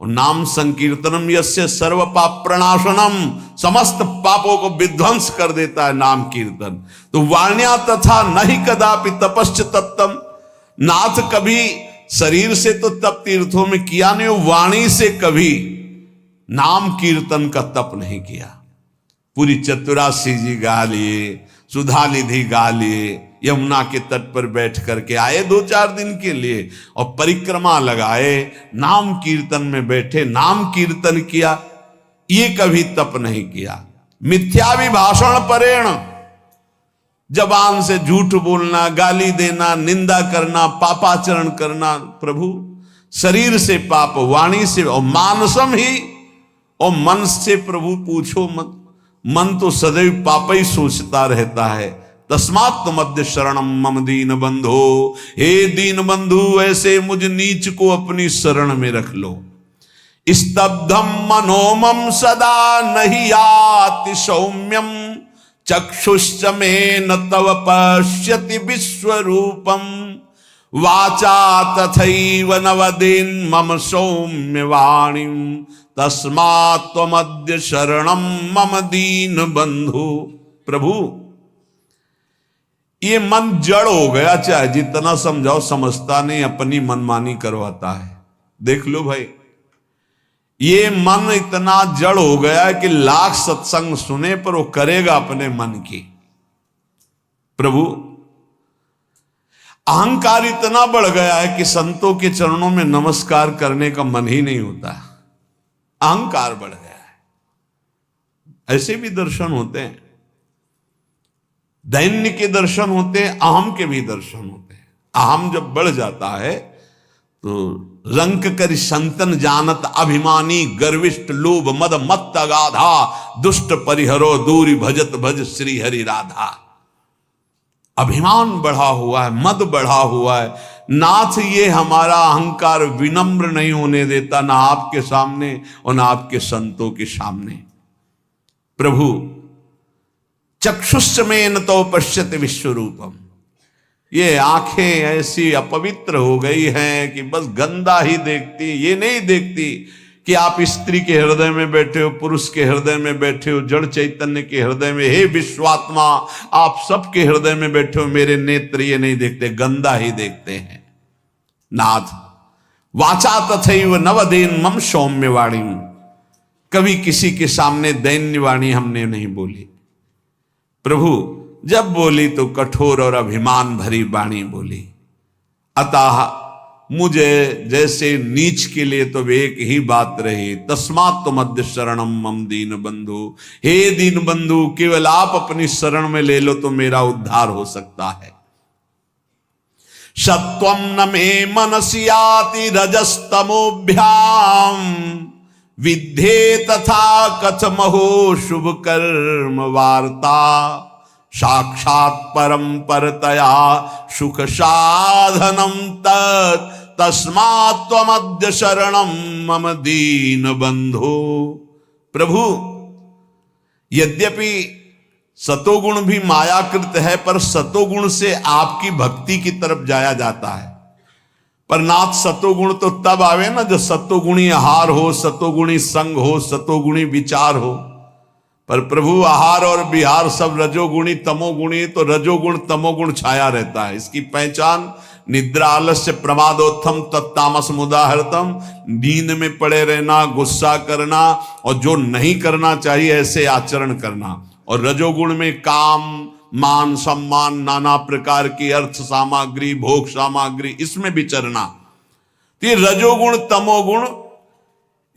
और नाम संकीर्तनम यस्य सर्व पाप प्रणाशनम, समस्त पापों को विध्वंस कर देता है नाम कीर्तन। तो वाण्या तथा नहीं कदापि तपश्च तप्तम, नाथ कभी शरीर से तो तप तीर्थों में किया नहीं, वाणी से कभी नाम कीर्तन का तप नहीं किया। पूरी चतुरासी जी गा लिए, सुधा निधि गा लिए, यमुना के तट पर बैठ करके आए 2-4 दिन के लिए, और परिक्रमा लगाए, नाम कीर्तन में बैठे, नाम कीर्तन किया। ये कभी तप नहीं किया। मिथ्याभिभाषण परेण, जबान से झूठ बोलना, गाली देना, निंदा करना, पापाचरण करना। प्रभु शरीर से पाप, वाणी से, और मानसम ही, और मन से प्रभु पूछो मत। मन तो सदैव पाप ही सोचता रहता है। तस्मात् मध्य शरणम मम दीन बंधो, हे दीन बंधु ऐसे मुझ नीच को अपनी शरण में रख लो। स्तब्धम मनोमम सदा नहीं याति सौम्यम, चक्षुश्च मे न तव पश्यति विश्वरूपम, वाचा तथैव न वदेन् मम सौम्य वाणीं, तस्मात् त्वमद्य शरणम मम दीन बंधु। प्रभु ये मन जड़ हो गया, चाहे जितना समझाओ समझता नहीं, अपनी मनमानी करवाता है। देख लो भाई, ये मन इतना जड़ हो गया है कि लाख सत्संग सुने पर वो करेगा अपने मन की। प्रभु अहंकार इतना बढ़ गया है कि संतों के चरणों में नमस्कार करने का मन ही नहीं होता। अहंकार बढ़ गया है। ऐसे भी दर्शन होते हैं, दैन्य के दर्शन होते हैं, अहम के भी दर्शन होते हैं। अहम जब बढ़ जाता है तो रंक कर संतन जानत अभिमानी गर्विष्ठ लोभ मद मत्त अगाधा दुष्ट परिहरो दूरी भजत भज श्री हरि राधा। अभिमान बढ़ा हुआ है, मद बढ़ा हुआ है। नाथ ये हमारा अहंकार विनम्र नहीं होने देता, ना आपके सामने और ना आपके संतों के सामने। प्रभु चक्षुष में न तो पश्यति विश्वरूपम, ये आंखें ऐसी अपवित्र हो गई हैं कि बस गंदा ही देखती, ये नहीं देखती कि आप स्त्री के हृदय में बैठे हो, पुरुष के हृदय में बैठे हो, जड़ चैतन्य के हृदय में, हे विश्वात्मा आप सबके हृदय में बैठे हो। मेरे नेत्र ये नहीं देखते, गंदा ही देखते हैं। नाथ वाचा तथैव नवदेन मम सौम्य वाणी, कभी किसी के सामने दैन्य वाणी हमने नहीं बोली। प्रभु जब बोली तो कठोर और अभिमान भरी वाणी बोली। अतः मुझे जैसे नीच के लिए तो एक ही बात रही, तस्मात् मध्य शरणम मम दीन बंधु, हे दीन बंधु केवल आप अपनी शरण में ले लो तो मेरा उद्धार हो सकता है। सत्वम न मे मनसि याति रजस्तमोभ्याम, विद्धे तथा कथमहो शुभ कर्म वार्ता, साक्षात् परम परतया सुख साधनम तस्मात् त्वमद्य शरणम मम दीन बंधो। प्रभु यद्यपि सतोगुण भी मायाकृत है, पर सतोगुण से आपकी भक्ति की तरफ जाया जाता है। पर नाथ सतोगुण तो तब आवे ना जब सतोगुणी आहार हो, सतोगुणी संग हो, सतोगुणी विचार हो। पर प्रभु आहार और विहार सब रजोगुणी तमोगुणी, तो रजोगुण तमोगुण छाया रहता है। इसकी पहचान निद्रा आलस्य प्रमादोत्थम तत्तामस मुदाहरतम, नींद में पड़े रहना, गुस्सा करना और जो नहीं करना चाहिए ऐसे आचरण करना। और रजोगुण में काम मान सम्मान नाना प्रकार की अर्थ सामग्री भोग सामग्री इसमें विचरना। तो ये रजोगुण तमोगुण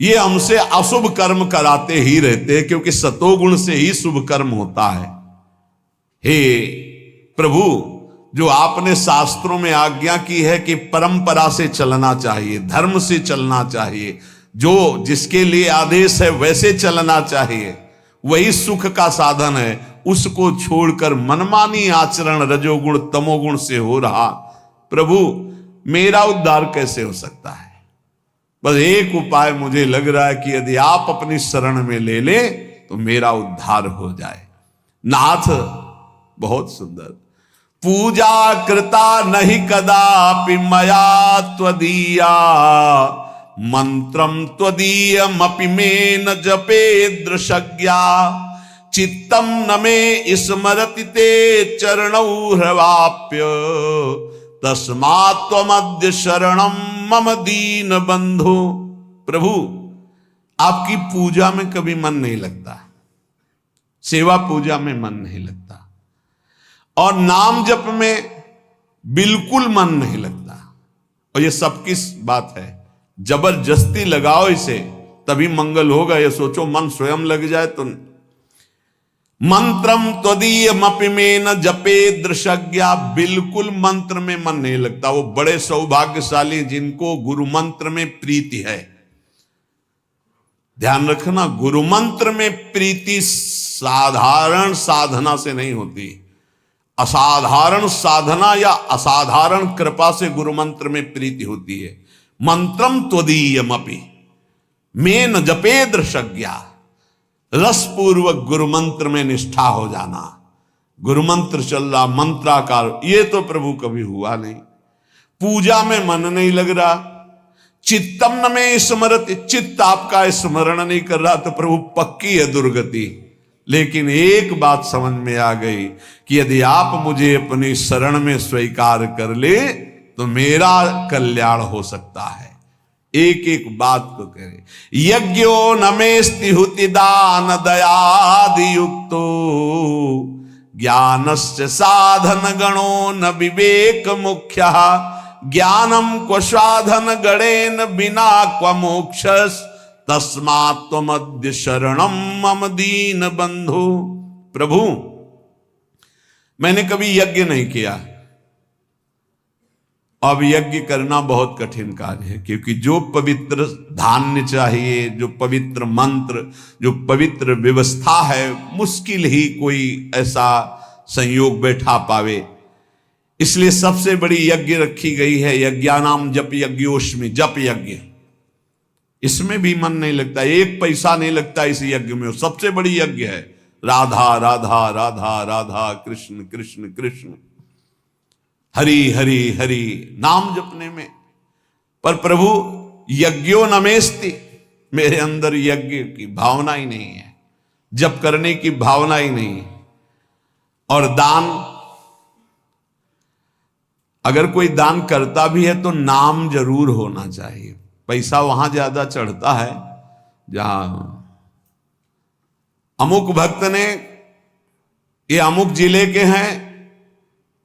ये हमसे अशुभ कर्म कराते ही रहते हैं, क्योंकि सतोगुण से ही शुभ कर्म होता है। हे प्रभु जो आपने शास्त्रों में आज्ञा की है कि परंपरा से चलना चाहिए, धर्म से चलना चाहिए, जो जिसके लिए आदेश है वैसे चलना चाहिए, वही सुख का साधन है। उसको छोड़कर मनमानी आचरण रजोगुण तमोगुण से हो रहा, प्रभु मेरा उद्धार कैसे हो सकता है? बस एक उपाय मुझे लग रहा है कि यदि आप अपनी शरण में ले ले तो मेरा उद्धार हो जाए। नाथ बहुत सुंदर, पूजा कृता नहीं कदापि मया त्वदीया, मंत्रम त्वदीयमपि मे न जपे दृशज्ञा, चित्तम न मे स्मरति ते चरणौ ह्रवाप्य, तस्मात् त्वमद्य शरणम मम दीन बंधु। प्रभु आपकी पूजा में कभी मन नहीं लगता, सेवा पूजा में मन नहीं लगता, और नाम जप में बिल्कुल मन नहीं लगता। और ये सबकी बात है, जबरदस्ती लगाओ इसे तभी मंगल होगा। ये सोचो मन स्वयं लग जाए तो। मंत्रम त्वदीयमपि मे न जपे दृशज्ञा, बिल्कुल मंत्र में मन नहीं लगता। वो बड़े सौभाग्यशाली जिनको गुरु मंत्र में प्रीति है। ध्यान रखना, गुरु मंत्र में प्रीति साधारण साधना से नहीं होती, असाधारण साधना या असाधारण कृपा से गुरु मंत्र में प्रीति होती है। मंत्रम त्वदीयमपि मे न जपे दृशज्ञा, रसपूर्वक गुरु मंत्र में निष्ठा हो जाना। गुरु मंत्र चल रहा, मंत्राकार, ये तो प्रभु कभी हुआ नहीं। पूजा में मन नहीं लग रहा, चित्तम न में स्मरत, चित्त आपका स्मरण नहीं कर रहा, तो प्रभु पक्की है दुर्गति। लेकिन एक बात समझ में आ गई कि यदि आप मुझे अपनी शरण में स्वीकार कर ले तो मेरा कल्याण हो सकता है। एक एक बात को करे, यज्ञो नमेस्ति हुति दान दयादि युक्तो, ज्ञानस्य साधन गणो न विवेक मुख्य, ज्ञानम क्व साधन गणेन बिना क्व मोक्षस, तस्मात् त्वमद्य शरणम मम दीन बंधु। प्रभु मैंने कभी यज्ञ नहीं किया, अब यज्ञ करना बहुत कठिन कार्य है, क्योंकि जो पवित्र धान्य चाहिए, जो पवित्र मंत्र, जो पवित्र व्यवस्था है, मुश्किल ही कोई ऐसा संयोग बैठा पावे। इसलिए सबसे बड़ी यज्ञ रखी गई है यज्ञानाम जप यज्ञोष्मी, जप यज्ञ। इसमें भी मन नहीं लगता, एक पैसा नहीं लगता इस यज्ञ में। सबसे बड़ी यज्ञ है राधा राधा राधा राधा, कृष्ण कृष्ण कृष्ण, हरि हरि हरि, नाम जपने में। पर प्रभु यज्ञो नमेस्ति, मेरे अंदर यज्ञ की भावना ही नहीं है, जप करने की भावना ही नहीं है। और दान, अगर कोई दान करता भी है तो नाम जरूर होना चाहिए। पैसा वहां ज्यादा चढ़ता है जहां अमुक भक्त ने, ये अमुक जिले के हैं,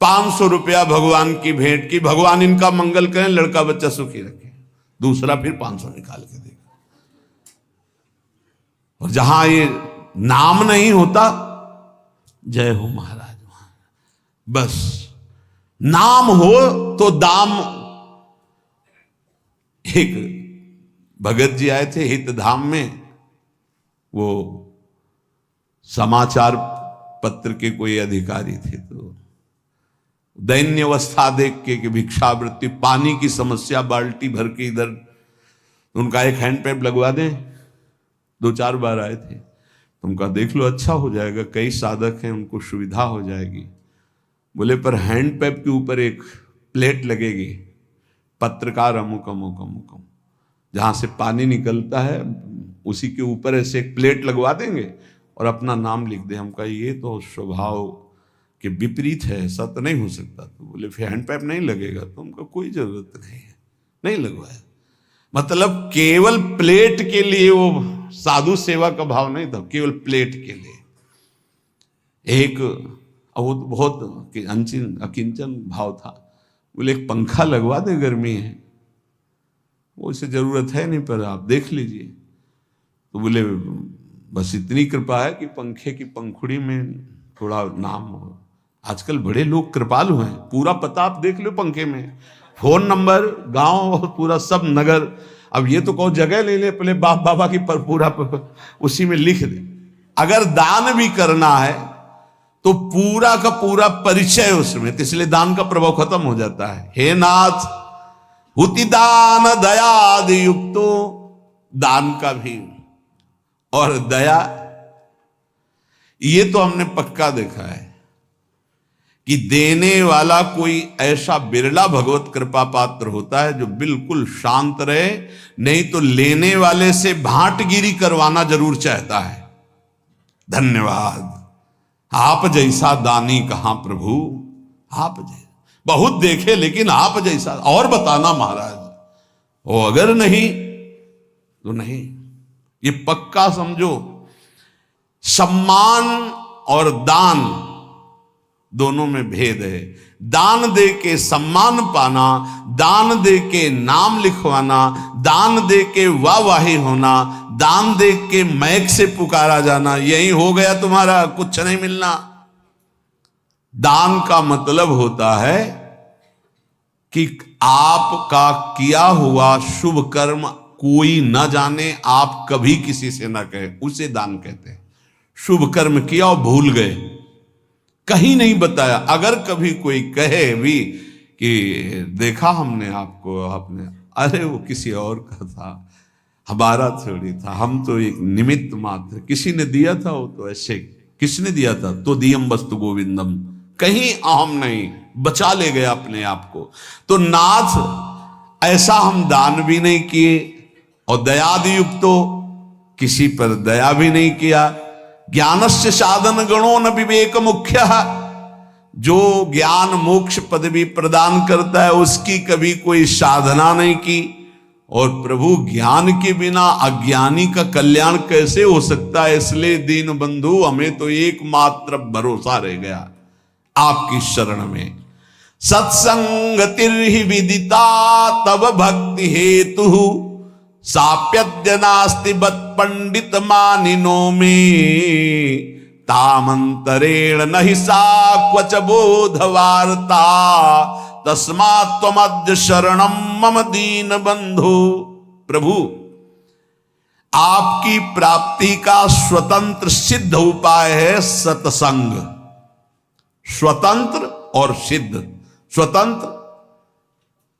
500 रुपया भगवान की भेंट की, भगवान इनका मंगल करें, लड़का बच्चा सुखी रखे। दूसरा फिर 500 निकाल के देगा। और जहां ये नाम नहीं होता, जय हो महाराज, बस नाम हो तो दाम। एक भगत जी आए थे हित धाम में, वो समाचार पत्र के कोई अधिकारी थे, तो दैन्य अवस्था देख के कि भिक्षावृत्ति, पानी की समस्या, बाल्टी भर के इधर, उनका एक हैंड पैप लगवा दें। 2-4 बार आए थे, उनका देख लो अच्छा हो जाएगा, कई साधक हैं, उनको सुविधा हो जाएगी। बोले पर हैंड पैप के ऊपर एक प्लेट लगेगी, पत्रकार अमुक अमुक अमुक अमुक, जहां से पानी निकलता है उसी के ऊपर ऐसे एक प्लेट लगवा देंगे और अपना नाम लिख दे। हम कहा ये तो स्वभाव के विपरीत है, ऐसा तो नहीं हो सकता। तो बोले फिर हैंड पैप नहीं लगेगा, तो हमको कोई जरूरत नहीं है, नहीं लगवाया। मतलब केवल प्लेट के लिए, वो साधु सेवा का भाव नहीं था, केवल प्लेट के लिए। एक वो बहुत अकिंचन भाव था। बोले एक पंखा लगवा दे, गर्मी है, वो इसे जरूरत है नहीं, पर आप देख लीजिए। तो बोले बस इतनी कृपा है कि पंखे की पंखुड़ी में थोड़ा नाम हो। आजकल बड़े लोग कृपालु हैं, पूरा पता आप देख लो पंखे में, फोन नंबर, गांव, पूरा सब नगर। अब ये तो कहो जगह ले ले, पहले बाप बाबा की पर पूरा उसी में लिख दे। अगर दान भी करना है तो पूरा का पूरा परिचय उसमें, तो इसलिए दान का प्रभाव खत्म हो जाता है। हे नाथ हुति दान दयादि युक्तो, दान का भी और दया, ये तो हमने पक्का देखा है कि देने वाला कोई ऐसा बिरला भगवत कृपा पात्र होता है जो बिल्कुल शांत रहे, नहीं तो लेने वाले से भांटगिरी करवाना जरूर चाहता है। धन्यवाद, आप जैसा दानी कहां प्रभु, आप जैसा बहुत देखे, लेकिन आप जैसा और बताना महाराज। वो अगर नहीं तो नहीं, ये पक्का समझो। सम्मान और दान दोनों में भेद है। दान दे के सम्मान पाना, दान दे के नाम लिखवाना, दान दे के वाहवाही होना, दान दे के मैक से पुकारा जाना, यही हो गया तुम्हारा, कुछ नहीं मिलना। दान का मतलब होता है कि आपका किया हुआ शुभ कर्म कोई न जाने, आप कभी किसी से ना कहे, उसे दान कहते हैं। शुभ कर्म किया और भूल गए, कहीं नहीं बताया। अगर कभी कोई कहे भी कि देखा हमने आपको, आपने, अरे वो किसी और का था, हमारा थोड़ी था, हम तो एक निमित्त मात्र, किसी ने दिया था, वो तो ऐसे, किसने दिया था, तो दियम वस्तु गोविंदम, कहीं अहम नहीं, बचा ले गया अपने आप को। तो नाथ ऐसा हम दान भी नहीं किए और दयादि युक्तो, किसी पर दया भी नहीं किया। ज्ञानस्य साधन गणो न विवेक मुख्य, जो ज्ञान मोक्ष पदवी प्रदान करता है उसकी कभी कोई साधना नहीं की। और प्रभु ज्ञान के बिना अज्ञानी का कल्याण कैसे हो सकता है। इसलिए दीन बंधु, हमें तो एकमात्र भरोसा रह गया आपकी शरण में। सत्संगतिर्हि विदिता तब भक्ति हेतु, साप्यद्य नास्ति बत पंडित मानिनो में, तामंतरेण नहि सा क्वच बोध वार्ता, तस्मात् त्वमद्य शरणम मम दीन बंधु। प्रभु, आपकी प्राप्ति का स्वतंत्र सिद्ध उपाय है सत्संग। स्वतंत्र और सिद्ध। स्वतंत्र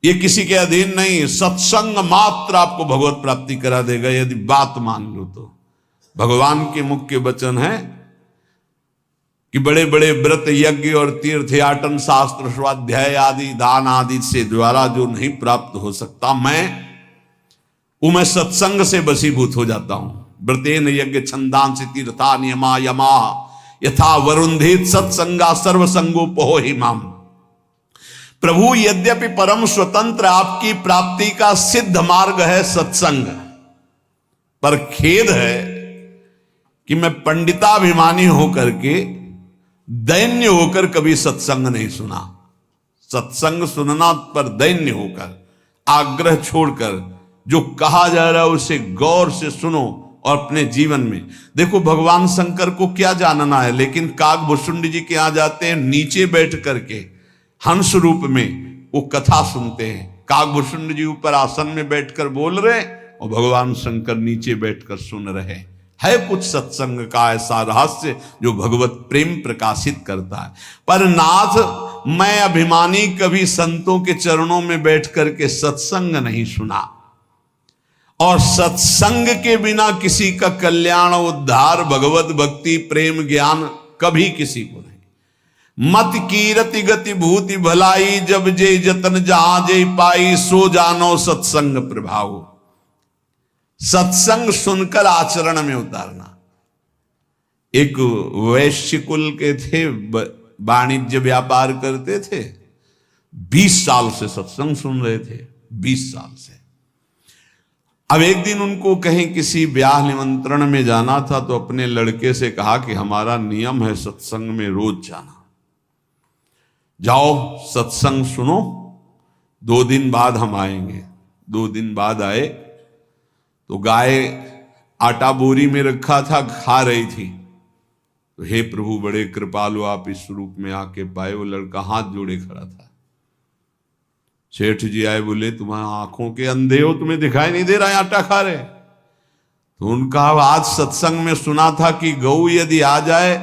ये किसी के अधीन नहीं, सत्संग मात्र आपको भगवत प्राप्ति करा देगा यदि बात मान लो तो। भगवान के मुख्य वचन है कि बड़े बड़े व्रत यज्ञ और तीर्थयाटन शास्त्र स्वाध्याय आदि दान आदि से द्वारा जो नहीं प्राप्त हो सकता, मैं सत्संग से वशीभूत हो जाता हूं। व्रतेन यज्ञ छंदांसि तीर्था नियमा यमा यथा वरुंधित सत्संगा सर्वसंगोपहो हि माम। प्रभु, यद्यपि परम स्वतंत्र आपकी प्राप्ति का सिद्ध मार्ग है सत्संग, पर खेद है कि मैं पंडिताभिमानी होकर के दैन्य होकर कभी सत्संग नहीं सुना। सत्संग सुनना पर दैन्य होकर, आग्रह छोड़कर जो कहा जा रहा है उसे गौर से सुनो और अपने जीवन में देखो। भगवान शंकर को क्या जानना है, लेकिन काकभूषुंड जी के यहां जाते हैं, नीचे बैठ करके हंस रूप में वो कथा सुनते हैं। काकभूषुंड जी ऊपर आसन में बैठकर बोल रहे और भगवान शंकर नीचे बैठकर सुन रहे हैं। है कुछ सत्संग का ऐसा रहस्य जो भगवत प्रेम प्रकाशित करता है। पर नाथ, मैं अभिमानी कभी संतों के चरणों में बैठ करके सत्संग नहीं सुना, और सत्संग के बिना किसी का कल्याण उद्धार भगवत भक्ति प्रेम ज्ञान कभी किसी को नहीं। मत कीरति गति भूति भलाई, जब जे जतन जहां जे पाई, सो जानो सत्संग प्रभाव। सत्संग सुनकर आचरण में उतारना। एक वैश्य कुल के थे, वाणिज्य व्यापार करते थे, 20 साल से सत्संग सुन रहे थे, 20 साल से। अब एक दिन उनको कहीं किसी ब्याह निमंत्रण में जाना था, तो अपने लड़के से कहा कि हमारा नियम है सत्संग में रोज जाना, जाओ सत्संग सुनो, 2 दिन बाद हम आएंगे। 2 दिन बाद आए तो गाय आटा बोरी में रखा था, खा रही थी। तो हे प्रभु, बड़े कृपालु आप इस रूप में आके पाए। वो लड़का हाथ जोड़े खड़ा था। सेठ जी आए, बोले तुम्हारी आंखों के अंधे हो, तुम्हें दिखाई नहीं दे रहा है आटा खा रहे? तो उनका आज सत्संग में सुना था कि गऊ यदि आ जाए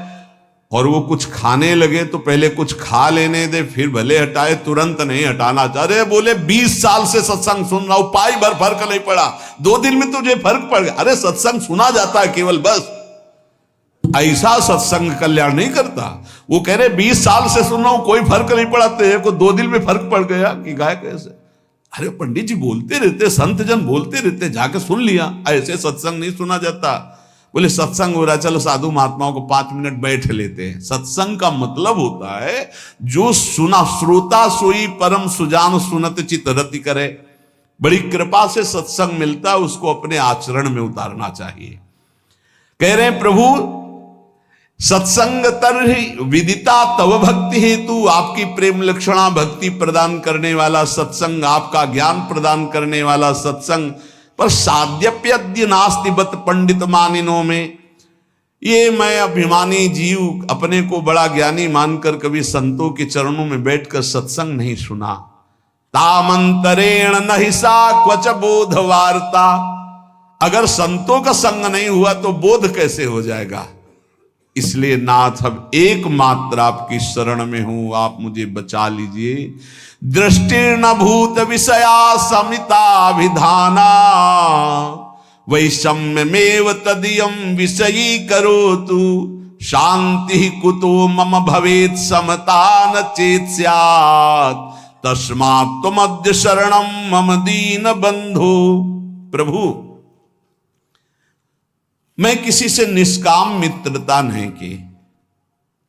और वो कुछ खाने लगे तो पहले कुछ खा लेने दे, फिर भले हटाए, तुरंत नहीं हटाना चाह रहे। बोले 20 साल से सत्संग सुन रहा हूं, पाई भर फर्क नहीं पड़ा, 2 दिन में तुझे फर्क पड़ गया। अरे सत्संग सुना जाता है केवल, बस ऐसा सत्संग कल्याण नहीं करता। वो कह रहे 20 साल से सुन रहा हूं, कोई फर्क नहीं पड़ा, तेरे को 2 दिन में फर्क पड़ गया कि गाय कैसे? अरे पंडित जी बोलते रहते, संत जन बोलते रहते, जाके सुन लिया। ऐसे सत्संग नहीं सुना जाता। बोले सत्संग हो रहा है, चलो साधु महात्माओं को 5 मिनट बैठ लेते हैं। सत्संग का मतलब होता है जो सुना, श्रोता सोई परम सुजान सुनत चित रति करे। बड़ी कृपा से सत्संग मिलता है, उसको अपने आचरण में उतारना चाहिए। कह रहे हैं प्रभु, सत्संग तरहि विदिता तव भक्ति हेतु, आपकी प्रेम लक्षणा भक्ति प्रदान करने वाला सत्संग, आपका ज्ञान प्रदान करने वाला सत्संग, पर साध्यप्यद्य नास्ति बत पंडित मानिनों में। ये मैं अभिमानी जीव अपने को बड़ा ज्ञानी मानकर कभी संतों के चरणों में बैठकर सत्संग नहीं सुना। तामंतरेण नहि सा क्वच बोध वार्ता। अगर संतों का संग नहीं हुआ तो बोध कैसे हो जाएगा? इसलिए नाथ, अब एकमात्र आपकी शरण में हूं, आप मुझे बचा लीजिए। दृष्टिर्न भूत विषया समिताभिधाना, वैषम्यमेव तदीयं विषयी करोतु, शांति कुतो मम भवेत् समता न चेत् स्यात्, तस्मात् त्वमद्य शरणं मम दीन बंधु। प्रभु, मैं किसी से निष्काम मित्रता नहीं की।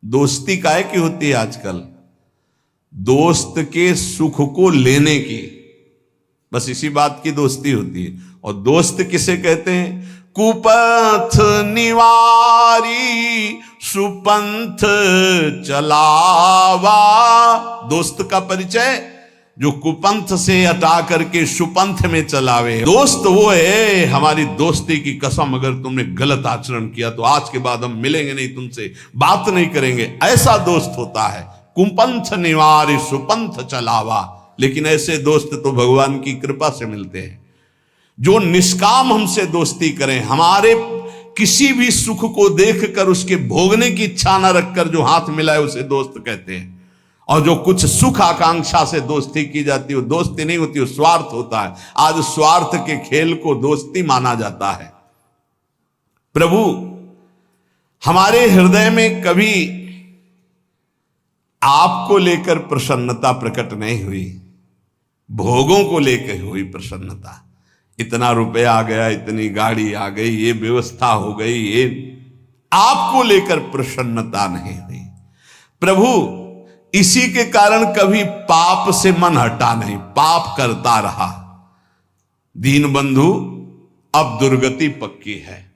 दोस्ती काहे की होती है आजकल? दोस्त के सुख को लेने की, बस इसी बात की दोस्ती होती है। और दोस्त किसे कहते हैं? कुपथ निवारी सुपंथ चलावा। दोस्त का परिचय जो कुपंथ से हटा करके सुपंथ में चलावे। दोस्त वो है, हमारी दोस्ती की कसम, अगर तुमने गलत आचरण किया तो आज के बाद हम मिलेंगे नहीं, तुमसे बात नहीं करेंगे, ऐसा दोस्त होता है। कुपंथ निवार सुपंथ चलावा। लेकिन ऐसे दोस्त तो भगवान की कृपा से मिलते हैं जो निष्काम हमसे दोस्ती करें, हमारे किसी भी सुख को देखकर उसके भोगने की इच्छा न रखकर जो हाथ मिलाए उसे दोस्त कहते हैं। और जो कुछ सुख आकांक्षा से दोस्ती की जाती है वो दोस्ती नहीं होती, वो स्वार्थ होता है। आज स्वार्थ के खेल को दोस्ती माना जाता है। प्रभु हमारे हृदय में कभी आपको लेकर प्रसन्नता प्रकट नहीं हुई, भोगों को लेकर हुई प्रसन्नता। इतना रुपया आ गया, इतनी गाड़ी आ गई, ये व्यवस्था हो गई, ये आपको लेकर प्रसन्नता नहीं हुई। प्रभु इसी के कारण कभी पाप से मन हटा नहीं, पाप करता रहा। दीन बंधु अब दुर्गति पक्की है।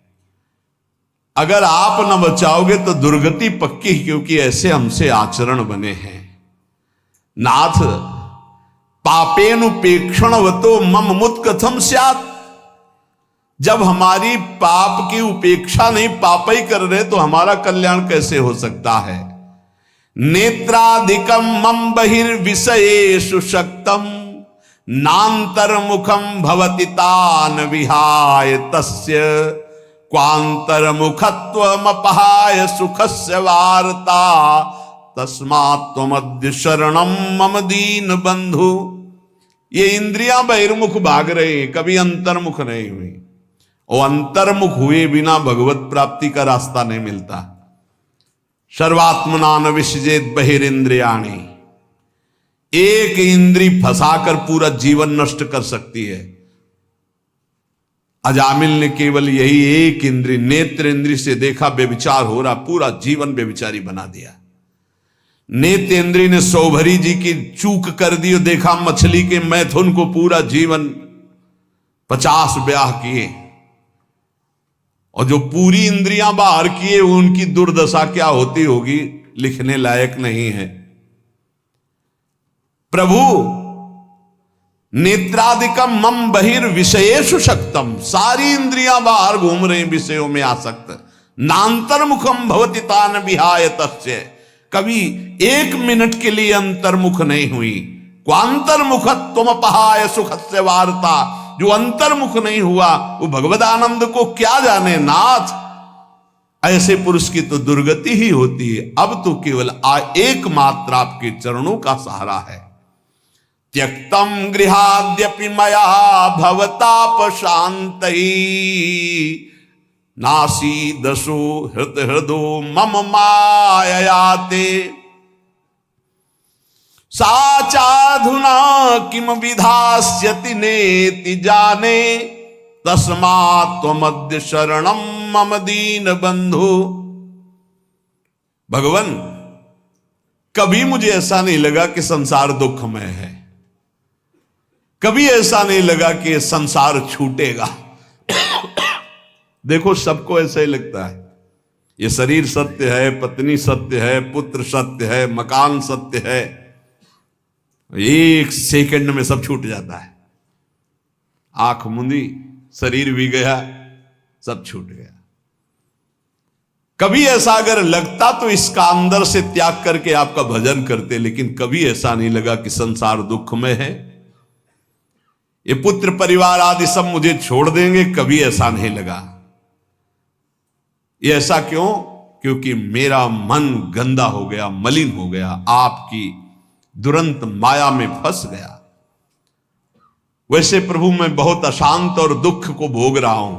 अगर आप न बचाओगे तो दुर्गति पक्की, क्योंकि ऐसे हमसे आचरण बने हैं। नाथ पापेनुपेक्षणवतो मम मुत कथम स्यात्। जब हमारी पाप की उपेक्षा नहीं, पाप ही कर रहे तो हमारा कल्याण कैसे हो सकता है। नेत्रादिकम मम बहिर्विषयेषु शक्तम नान्तर्मुखम भवति तान विहाय तस्य क्वान्तर्मुखत्वमपहाय सुखस्य वार्ता तस्मात् त्वमद्य शरणम मम दीन बंधु। ये इंद्रियां बहिर्मुख भाग रही हैं, कभी अंतर्मुख नहीं हुई। और अंतर्मुख हुए बिना भगवत प्राप्ति का रास्ता नहीं मिलता। सर्वात्मना न विसजेत बहिरिंद्रियाणि। एक इंद्री फंसाकर पूरा जीवन नष्ट कर सकती है। अजामिल ने केवल यही एक इंद्री, नेत्र इंद्री से देखा व्यभिचार हो रहा, पूरा जीवन व्यभिचारी बना दिया। नेत्र इंद्री ने सौभरी जी की चूक कर दी और देखा मछली के मैथुन को, पूरा जीवन 50 ब्याह किए। और जो पूरी इंद्रियां बाहर किए उनकी दुर्दशा क्या होती होगी लिखने लायक नहीं है। प्रभु नेत्रादिकम मम बहिर्विषयेषु शक्तम। सारी इंद्रियां बाहर घूम रही विषयों में आसक्त। नान्तर्मुखम भवति तान विहाय तस्य। कभी एक मिनट के लिए अंतर्मुख नहीं हुई। क्वांतर्मुखत्वमपहाय सुखस्य वार्ता। जो अंतर्मुख नहीं हुआ वो भगवद आनंद को क्या जाने। नाथ ऐसे पुरुष की तो दुर्गति ही होती है। अब तो केवल एकमात्र आपके चरणों का सहारा है। त्यक्तम गृहाद्यपि मया भवताप शांतई नासी दशो हृत हृदो मम माययाते साचाधुना किम विधास्यति नेति जाने तस्मात् त्वमद्य शरणम मम दीन बंधु। भगवान कभी मुझे ऐसा नहीं लगा कि संसार दुखमय है, कभी ऐसा नहीं लगा कि संसार छूटेगा। देखो सबको ऐसा ही लगता है। ये शरीर सत्य है, पत्नी सत्य है, पुत्र सत्य है, मकान सत्य है। एक सेकंड में सब छूट जाता है। आंख मुंदी, शरीर भी गया, सब छूट गया। कभी ऐसा अगर लगता तो इसका अंदर से त्याग करके आपका भजन करते, लेकिन कभी ऐसा नहीं लगा कि संसार दुखमय है, ये पुत्र परिवार आदि सब मुझे छोड़ देंगे। कभी ऐसा नहीं लगा। ये ऐसा क्यों? क्योंकि मेरा मन गंदा हो गया, मलिन हो गया, आपकी दुरंत माया में फंस गया। वैसे प्रभु मैं बहुत अशांत और दुख को भोग रहा हूं।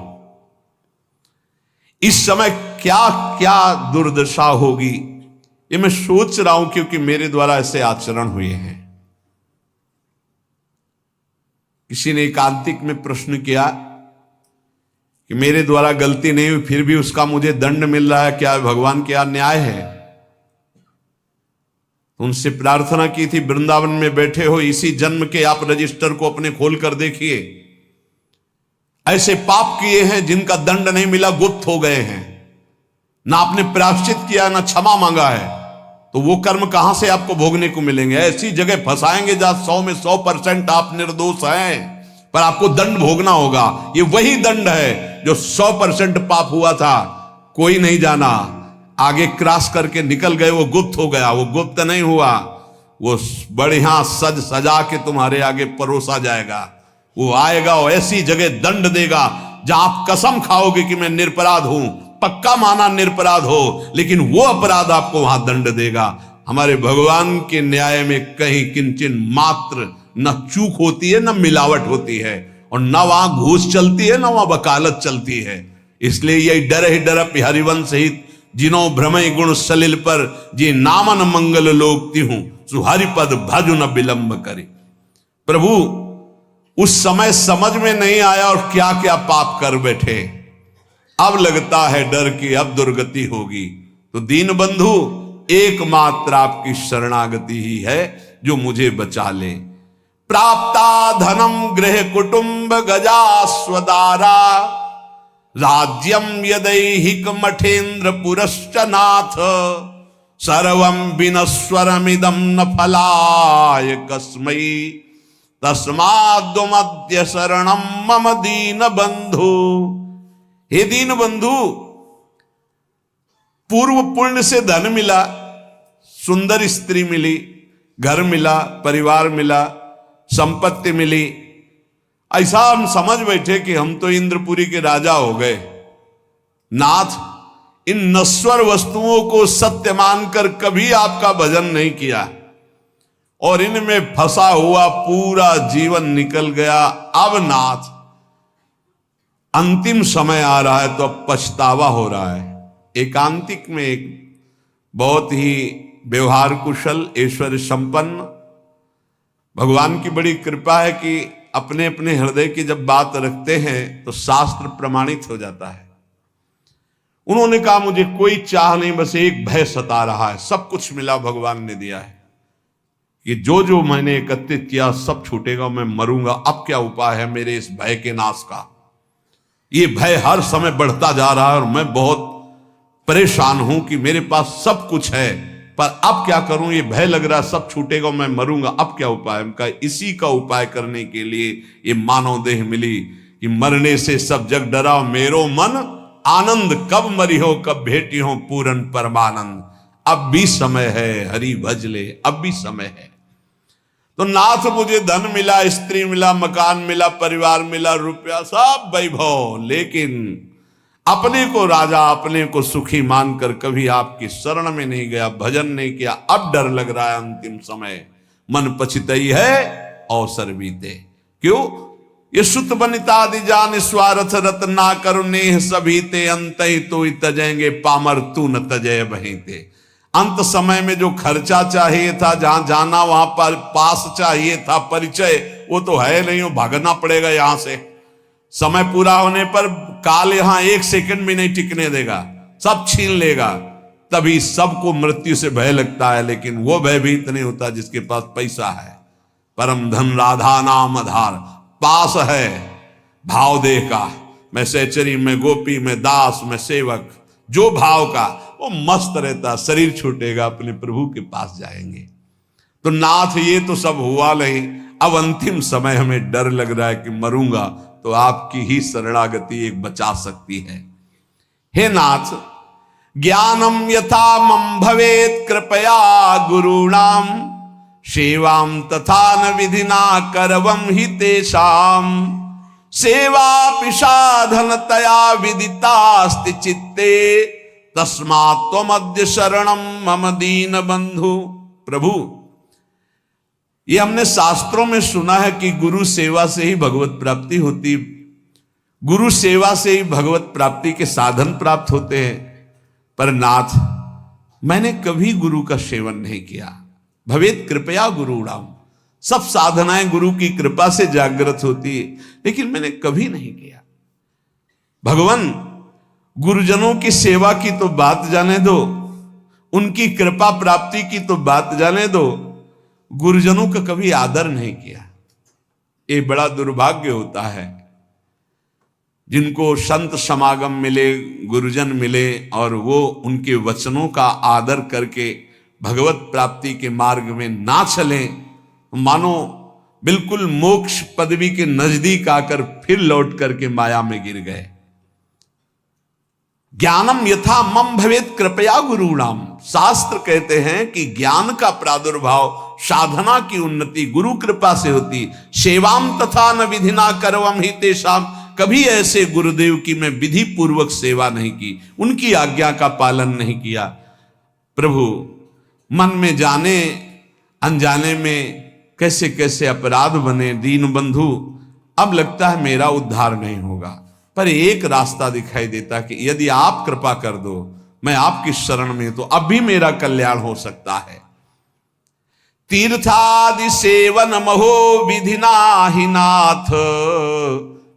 इस समय क्या क्या दुर्दशा होगी ये मैं सोच रहा हूं, क्योंकि मेरे द्वारा ऐसे आचरण हुए हैं। किसी ने एकांतिक में प्रश्न किया कि मेरे द्वारा गलती नहीं हुई फिर भी उसका मुझे दंड मिल रहा है, क्या भगवान क्या न्याय है? उनसे प्रार्थना की थी, वृंदावन में बैठे हो, इसी जन्म के आप रजिस्टर को अपने खोल कर देखिए। ऐसे पाप किए हैं जिनका दंड नहीं मिला, गुप्त हो गए हैं, ना आपने प्रायश्चित किया ना क्षमा मांगा है, तो वो कर्म कहां से आपको भोगने को मिलेंगे? ऐसी जगह फंसाएंगे जहां 100 में 100% आप निर्दोष हैं, पर आपको दंड भोगना होगा। ये वही दंड है जो 100% पाप हुआ था, कोई नहीं जाना। आगे क्रॉस करके निकल गए, वो गुप्त हो गया, वो गुप्त नहीं हुआ, वो बढ़िया सज सजा के तुम्हारे आगे परोसा जाएगा। वो आएगा और ऐसी जगह दंड देगा जहां आप कसम खाओगे कि मैं निरपराध हूं, पक्का माना निरपराध हो, लेकिन वो अपराध आपको वहां दंड देगा। हमारे भगवान के न्याय में कहीं किंचन मात्र न चूक होती है, न मिलावट होती है, और न वहां घूस चलती है, न वहां वकालत चलती है। इसलिए यही डर ही डर हरिवंश सहित जिनो भ्रमय गुण सलिल पर जे नामन मंगल लोक तिहूं सुहरिपद भजु न विलंब करे। प्रभु उस समय समझ में नहीं आया और क्या क्या पाप कर बैठे, अब लगता है डर कि अब दुर्गति होगी। तो दीन बंधु एकमात्र आपकी शरणागति ही है जो मुझे बचा ले। प्राप्ता धनम गृह कुटुंब गजा स्वदारा राज्यम यदैहिक मठेन्द्र पुरश्च नाथ सर्वं विनश्वरमिदं न फलाय कस्मै तस्माद्वमद्य शरणं मम दीन बंधु। हे दीन बंधु, पूर्व पुण्य से धन मिला, सुंदर स्त्री मिली, घर मिला, परिवार मिला, संपत्ति मिली, ऐसा हम समझ बैठे कि हम तो इंद्रपुरी के राजा हो गए। नाथ, इन नश्वर वस्तुओं को सत्य मानकर कभी आपका भजन नहीं किया और इनमें फंसा हुआ पूरा जीवन निकल गया। अब नाथ अंतिम समय आ रहा है तो अब पछतावा हो रहा है। एकांतिक में एक बहुत ही व्यवहार कुशल, ऐश्वर्य संपन्न, भगवान की बड़ी कृपा है कि अपने अपने हृदय की जब बात रखते हैं तो शास्त्र प्रमाणित हो जाता है। उन्होंने कहा मुझे कोई चाह नहीं, बस एक भय सता रहा है, सब कुछ मिला भगवान ने दिया है, कि जो जो मैंने एकत्रित किया सब छूटेगा, मैं मरूंगा, अब क्या उपाय है मेरे इस भय के नाश का। ये भय हर समय बढ़ता जा रहा है और मैं बहुत परेशान हूं कि मेरे पास सब कुछ है पर अब क्या करूं, ये भय लग रहा है सब छूटेगा, मैं मरूंगा, अब क्या उपाय। उनका इसी का उपाय करने के लिए ये मानव देह मिली कि मरने से सब जग डरा मेरो मन आनंद, कब मरी हो कब भेटी हो पूरन परमानंद। अब भी समय है हरि भज ले, अब भी समय है। तो नाथ मुझे धन मिला, स्त्री मिला, मकान मिला, परिवार मिला, रुपया, सब वैभव, लेकिन अपने को राजा, अपने को सुखी मानकर कभी आपकी शरण में नहीं गया, भजन नहीं किया। अब डर लग रहा है अंतिम समय, मन पछितई है अवसर बीते। क्यों? ये सुत बनितादि जान स्वार्थ रत ना करुणे सभी ते अंत ही तो तजेंगे पामर तू न तजय बहीते। अंत समय में जो खर्चा चाहिए था, जहां जाना वहां पर पास चाहिए था, परिचय, वो तो है नहीं, वो भागना पड़ेगा यहां से। समय पूरा होने पर काल यहां एक सेकंड भी नहीं टिकने देगा, सब छीन लेगा। तभी सबको मृत्यु से भय लगता है, लेकिन वो भयभीत नहीं होता जिसके पास पैसा है। परम धन राधा नाम आधार, पास है भाव देह का, मैं सहचरी, मैं गोपी, मैं दास, मैं सेवक, जो भाव का, वो मस्त रहता, शरीर छूटेगा, अपने प्रभु के पास जाएंगे। तो नाथ ये तो सब हुआ नहीं, अब अंतिम समय हमें डर लग रहा है कि मरूंगा, तो आपकी ही शरणागति एक बचा सकती है। हे नाथ, ज्ञानम यथा मम भवेत कृपया गुरुणाम सेवाम तथा न विधिना करवम हि तेषाम सेवा पिशाधन तया विदितास्ति चित्ते तस्मात् त्वमद्य शरणम मम दीन बंधु। प्रभु, ये हमने शास्त्रों में सुना है कि गुरु सेवा से ही भगवत प्राप्ति होती, गुरु सेवा से ही भगवत प्राप्ति के साधन प्राप्त होते हैं। पर नाथ, मैंने कभी गुरु का सेवन नहीं किया। भवेत कृपया गुरुणाम, सब साधनाएं गुरु की कृपा से जागृत होती है, लेकिन मैंने कभी नहीं किया। भगवान, गुरुजनों की सेवा की तो बात जाने दो, उनकी कृपा प्राप्ति की तो बात जाने दो, गुरुजनों का कभी आदर नहीं किया। ये बड़ा दुर्भाग्य होता है जिनको संत समागम मिले, गुरुजन मिले और वो उनके वचनों का आदर करके भगवत प्राप्ति के मार्ग में ना चलें, मानो बिल्कुल मोक्ष पदवी के नजदीक आकर फिर लौट करके माया में गिर गए। ज्ञानम यथा मम भवेत कृपया गुरुणाम। शास्त्र कहते हैं कि ज्ञान का प्रादुर्भाव, साधना की उन्नति गुरु कृपा से होती। सेवाम तथा न विधिना करवम ही तेषाम। कभी ऐसे गुरुदेव की मैं विधि पूर्वक सेवा नहीं की, उनकी आज्ञा का पालन नहीं किया। प्रभु मन में जाने अनजाने में कैसे कैसे अपराध बने दीन बंधु। अब लगता है मेरा उद्धार नहीं होगा, पर एक रास्ता दिखाई देता कि यदि आप कृपा कर दो, मैं आपकी शरण में, तो अब भी मेरा कल्याण हो सकता है। तीर्थादि सेवन महो विधिना ही नाथ,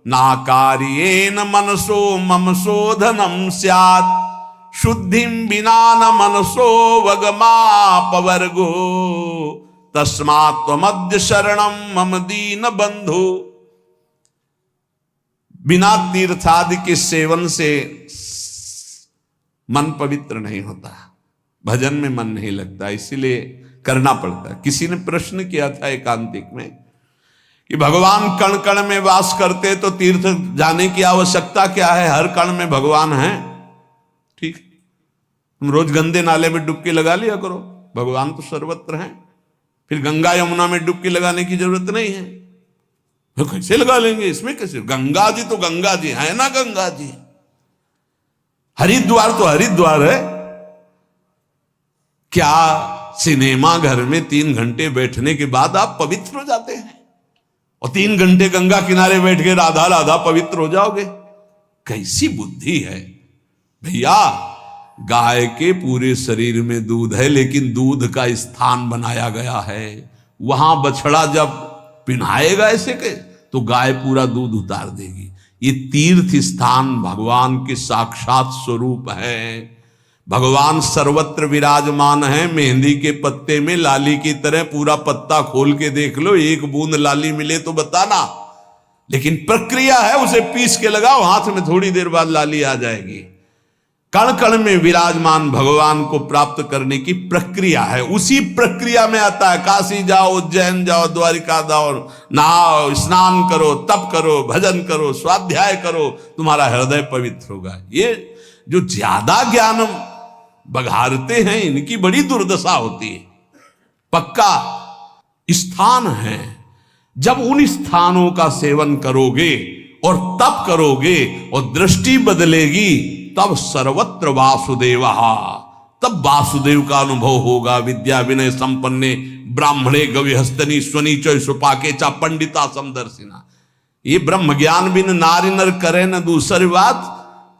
ना कार्येन मनसो मम शोधनम स्यात्। शुद्धिम बिना न मनसो वगमापवर्गो, तस्मात् त्वमद्य शरणम मम दीन बंधु। बिना तीर्थादि के सेवन से मन पवित्र नहीं होता, भजन में मन नहीं लगता, इसीलिए करना पड़ता है। किसी ने प्रश्न किया था एकांतिक में कि भगवान कण कण में वास करते तो तीर्थ जाने की आवश्यकता क्या है, हर कण में भगवान है। ठीक, तुम रोज गंदे नाले में डुबकी लगा लिया करो, भगवान तो सर्वत्र हैं। फिर गंगा यमुना में डुबकी लगाने की जरूरत नहीं है। तो कैसे लगा लेंगे, इसमें कैसे? गंगा जी तो गंगा जी है ना, गंगा जी। हरिद्वार तो हरिद्वार है। क्या सिनेमा घर में 3 घंटे बैठने के बाद आप पवित्र हो जाते हैं और 3 घंटे गंगा किनारे बैठ के राधा राधा पवित्र हो जाओगे? कैसी बुद्धि है भैया। गाय के पूरे शरीर में दूध है, लेकिन दूध का स्थान बनाया गया है। वहां बछड़ा जब पिन्हाएगा ऐसे के, तो गाय पूरा दूध उतार देगी। ये तीर्थ स्थान भगवान के साक्षात स्वरूप है। भगवान सर्वत्र विराजमान है। मेहंदी के पत्ते में लाली की तरह पूरा पत्ता खोल के देख लो, एक बूंद लाली मिले तो बताना। लेकिन प्रक्रिया है, उसे पीस के लगाओ हाथ में, थोड़ी देर बाद लाली आ जाएगी। कण कण में विराजमान भगवान को प्राप्त करने की प्रक्रिया है। उसी प्रक्रिया में आता है काशी जाओ, उज्जैन जाओ, द्वारिका जाओ, नहाओ, स्नान करो, तप करो, भजन करो, स्वाध्याय करो, तुम्हारा हृदय पवित्र होगा। ये जो ज्यादा ज्ञान बघारते हैं, इनकी बड़ी दुर्दशा होती है। पक्का स्थान है, जब उन स्थानों का सेवन करोगे और तप करोगे और दृष्टि बदलेगी, तब सर्वत्र वासुदेव, तब वासुदेव का अनुभव होगा। विद्या विनय संपन्ने ब्राह्मणे गविहस्तनी स्वनीचय सुपाके चा पंडिता समदर्शिना। ये ब्रह्म ज्ञान बिन नारी नर करे न दूसरी बात,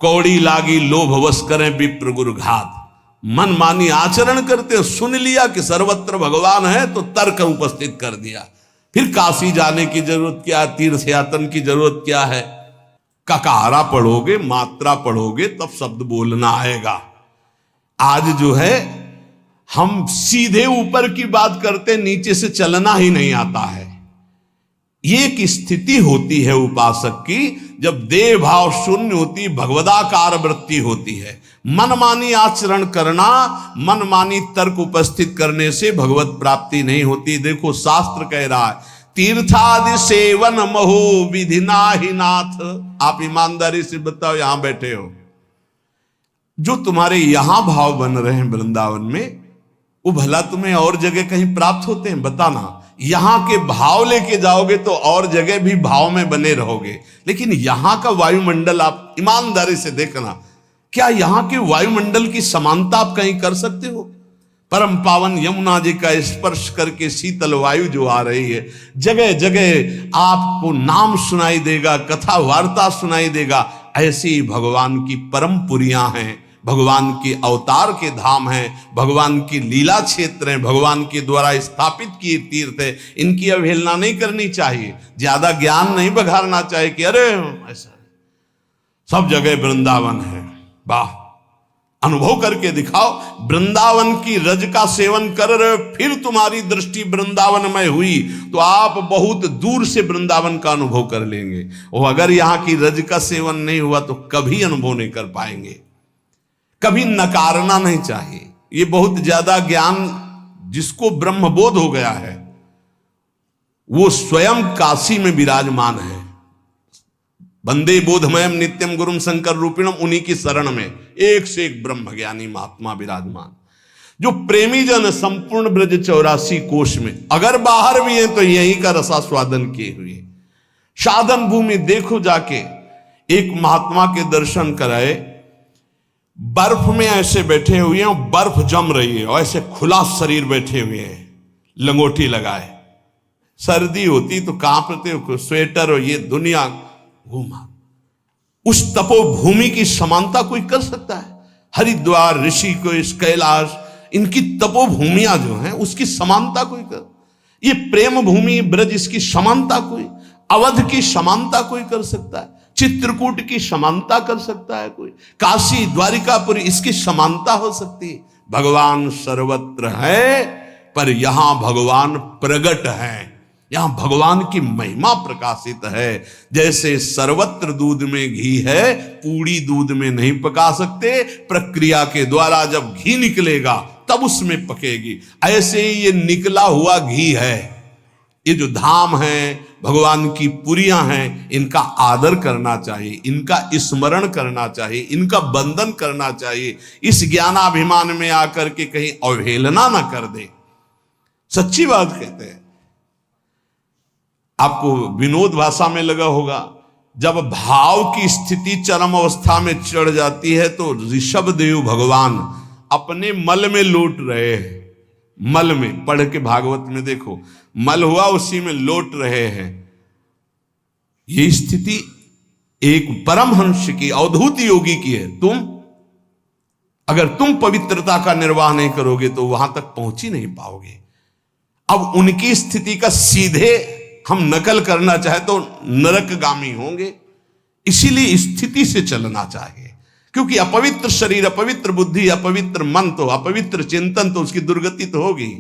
कौड़ी लागी लोभ वश करें विप्र गुरु घात। मन मानी आचरण करते, सुन लिया कि सर्वत्र भगवान है तो तर्क उपस्थित कर दिया। फिर काशी जाने की जरूरत क्या, तीर्थ यातन की जरूरत क्या है? ककारा पढ़ोगे, मात्रा पढ़ोगे, तब शब्द बोलना आएगा। आज जो है हम सीधे ऊपर की बात करते, नीचे से चलना ही नहीं आता है। ये एक स्थिति होती है उपासक की, जब देह भाव शून्य होती, भगवदाकार वृत्ति होती है। मनमानी आचरण करना, मनमानी तर्क उपस्थित करने से भगवत प्राप्ति नहीं होती। देखो शास्त्र कह रहा है, तीर्थादि सेवन महो विधिना ही नाथ। आप ईमानदारी से बताओ, यहां बैठे हो, जो तुम्हारे यहां भाव बन रहे हैं वृंदावन में, वो भला तुम्हें और जगह कहीं प्राप्त होते हैं? बताना। यहां के भाव लेके जाओगे तो और जगह भी भाव में बने रहोगे, लेकिन यहां का वायुमंडल आप ईमानदारी से देखना, क्या यहां के वायुमंडल की समानता आप कहीं कर सकते हो? परम पावन यमुना जी का स्पर्श करके शीतल वायु जो आ रही है, जगह जगह आपको नाम सुनाई देगा, कथा वार्ता सुनाई देगा। ऐसी भगवान की परम पुरियां हैं, भगवान के अवतार के धाम हैं, भगवान की लीला क्षेत्र हैं, भगवान के द्वारा स्थापित किए तीर्थ है। इनकी अवहेलना नहीं करनी चाहिए, ज्यादा ज्ञान नहीं बघारना चाहिए कि अरे ऐसा सब जगह वृंदावन है। वाह, अनुभव करके दिखाओ। वृंदावन की रज का सेवन कर रहे हो, फिर तुम्हारी दृष्टि वृंदावनमय हुई तो आप बहुत दूर से वृंदावन का अनुभव कर लेंगे। और अगर यहां की रज का सेवन नहीं हुआ तो कभी अनुभव नहीं कर पाएंगे। कभी नकारना नहीं चाहिए। ये बहुत ज्यादा ज्ञान जिसको ब्रह्मबोध हो गया है, वो स्वयं काशी में विराजमान है। वंदे बोधमयम नित्यम गुरुम शंकर रूपिणम, उन्हीं की शरण में एक से एक ब्रह्म ज्ञानी महात्मा विराजमान, जो प्रेमी जन संपूर्ण ब्रज 84 कोश में, अगर बाहर भी हैं तो यहीं का रसास्वादन किए हुए। साधन भूमि देखो जाके, एक महात्मा के दर्शन कराए, बर्फ में ऐसे बैठे हुए हैं, बर्फ जम रही है और ऐसे खुला शरीर बैठे हुए हैं, लंगोटी लगाए, सर्दी होती तो कांपते हो, स्वेटर और ये दुनिया घूमा। उस तपोभूमि की समानता कोई कर सकता है? हरिद्वार, ऋषिकेश, कैलाश, इनकी तपोभूमियां जो हैं उसकी समानता कोई कर? ये प्रेम भूमि ब्रज, इसकी समानता कोई? अवध की समानता कोई कर सकता है? चित्रकूट की समानता कर सकता है कोई? काशी, द्वारिकापुरी, इसकी समानता हो सकती है? भगवान सर्वत्र है, पर यहां भगवान प्रगट है, यहां भगवान की महिमा प्रकाशित है। जैसे सर्वत्र दूध में घी है, पूरी दूध में नहीं पका सकते, प्रक्रिया के द्वारा जब घी निकलेगा तब उसमें पकेगी। ऐसे ही ये निकला हुआ घी है, ये जो धाम है, भगवान की पुरियां हैं, इनका आदर करना चाहिए, इनका स्मरण करना चाहिए, इनका बंधन करना चाहिए। इस ज्ञानाभिमान में आकर के कहीं अवहेलना ना कर दे। सच्ची बात कहते हैं। आपको विनोद भाषा में लगा होगा, जब भाव की स्थिति चरम अवस्था में चढ़ जाती है तो ऋषभ देव भगवान अपने मल में लौट रहे हैं। मल में पढ़ के भागवत में देखो, मल हुआ उसी में लौट रहे हैं। ये स्थिति एक परमहंस की, अवधूत योगी की है। अगर तुम पवित्रता का निर्वाह नहीं करोगे तो वहां तक पहुंच ही नहीं पाओगे। अब उनकी स्थिति का सीधे हम नकल करना चाहे तो नरकगामी होंगे। इसीलिए स्थिति से चलना चाहिए, क्योंकि अपवित्र शरीर, अपवित्र बुद्धि, अपवित्र मन, तो अपवित्र चिंतन, तो उसकी दुर्गति तो होगी।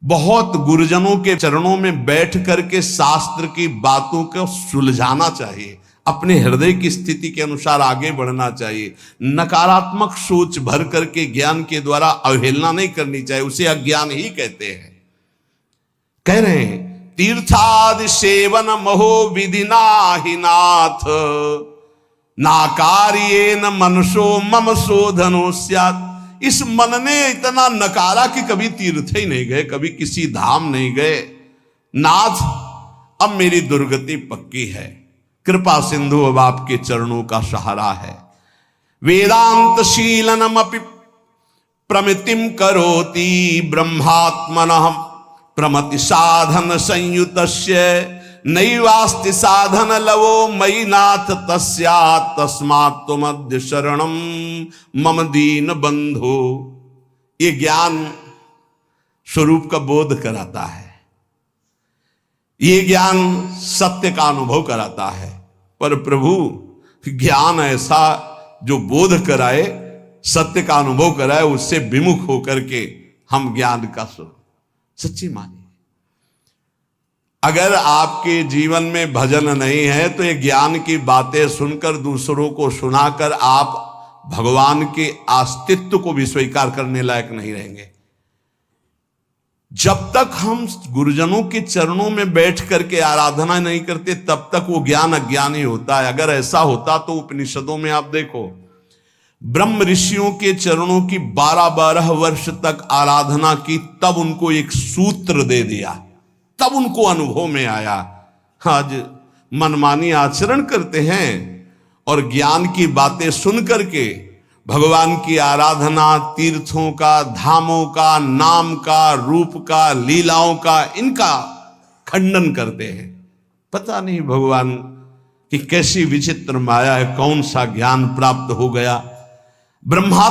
बहुत गुरुजनों के चरणों में बैठ करके शास्त्र की बातों को सुलझाना चाहिए, अपने हृदय की स्थिति के अनुसार आगे बढ़ना चाहिए। नकारात्मक सोच भर करके ज्ञान के द्वारा अवहेलना नहीं करनी चाहिए, उसे अज्ञान ही कहते हैं। कह रहे हैं तीर्थादि सेवन महो विधिना ही नाथ, नाकार्येन मनसो मम शोधनो स्यात्। इस मन ने इतना नकारा कि कभी तीर्थ ही नहीं गए, कभी किसी धाम नहीं गए। नाथ, अब मेरी दुर्गति पक्की है, कृपा सिंधु अब आपके चरणों का सहारा है। वेदांत शीलनमपि प्रमितिम करोति ब्रह्मात्मनः प्रमति साधन संयुतस्य नैवास्ति साधन लवो मयि नाथ तस्यात् तस्मात् त्वमद्य शरणं मम दीन बंधो। ये ज्ञान स्वरूप का बोध कराता है, ये ज्ञान सत्य का अनुभव कराता है। पर प्रभु ज्ञान ऐसा जो बोध कराए, सत्य का अनुभव कराए, उससे विमुख होकर के हम ज्ञान का सच्ची मानिए। अगर आपके जीवन में भजन नहीं है तो ये ज्ञान की बातें सुनकर, दूसरों को सुनाकर आप भगवान के अस्तित्व को भी स्वीकार करने लायक नहीं रहेंगे। जब तक हम गुरुजनों के चरणों में बैठ करके आराधना नहीं करते, तब तक वो ज्ञान अज्ञान ही होता है। अगर ऐसा होता तो उपनिषदों में आप देखो, ब्रह्म ऋषियों के चरणों की 12-12 वर्ष तक आराधना की, तब उनको एक सूत्र दे दिया, तब उनको अनुभव में आया। आज मनमानी आचरण करते हैं और ज्ञान की बातें सुन करके भगवान की आराधना, तीर्थों का, धामों का, नाम का, रूप का, लीलाओं का, इनका खंडन करते हैं। पता नहीं भगवान की कैसी विचित्र माया है, कौन सा ज्ञान प्राप्त हो गया। ब्रह्मा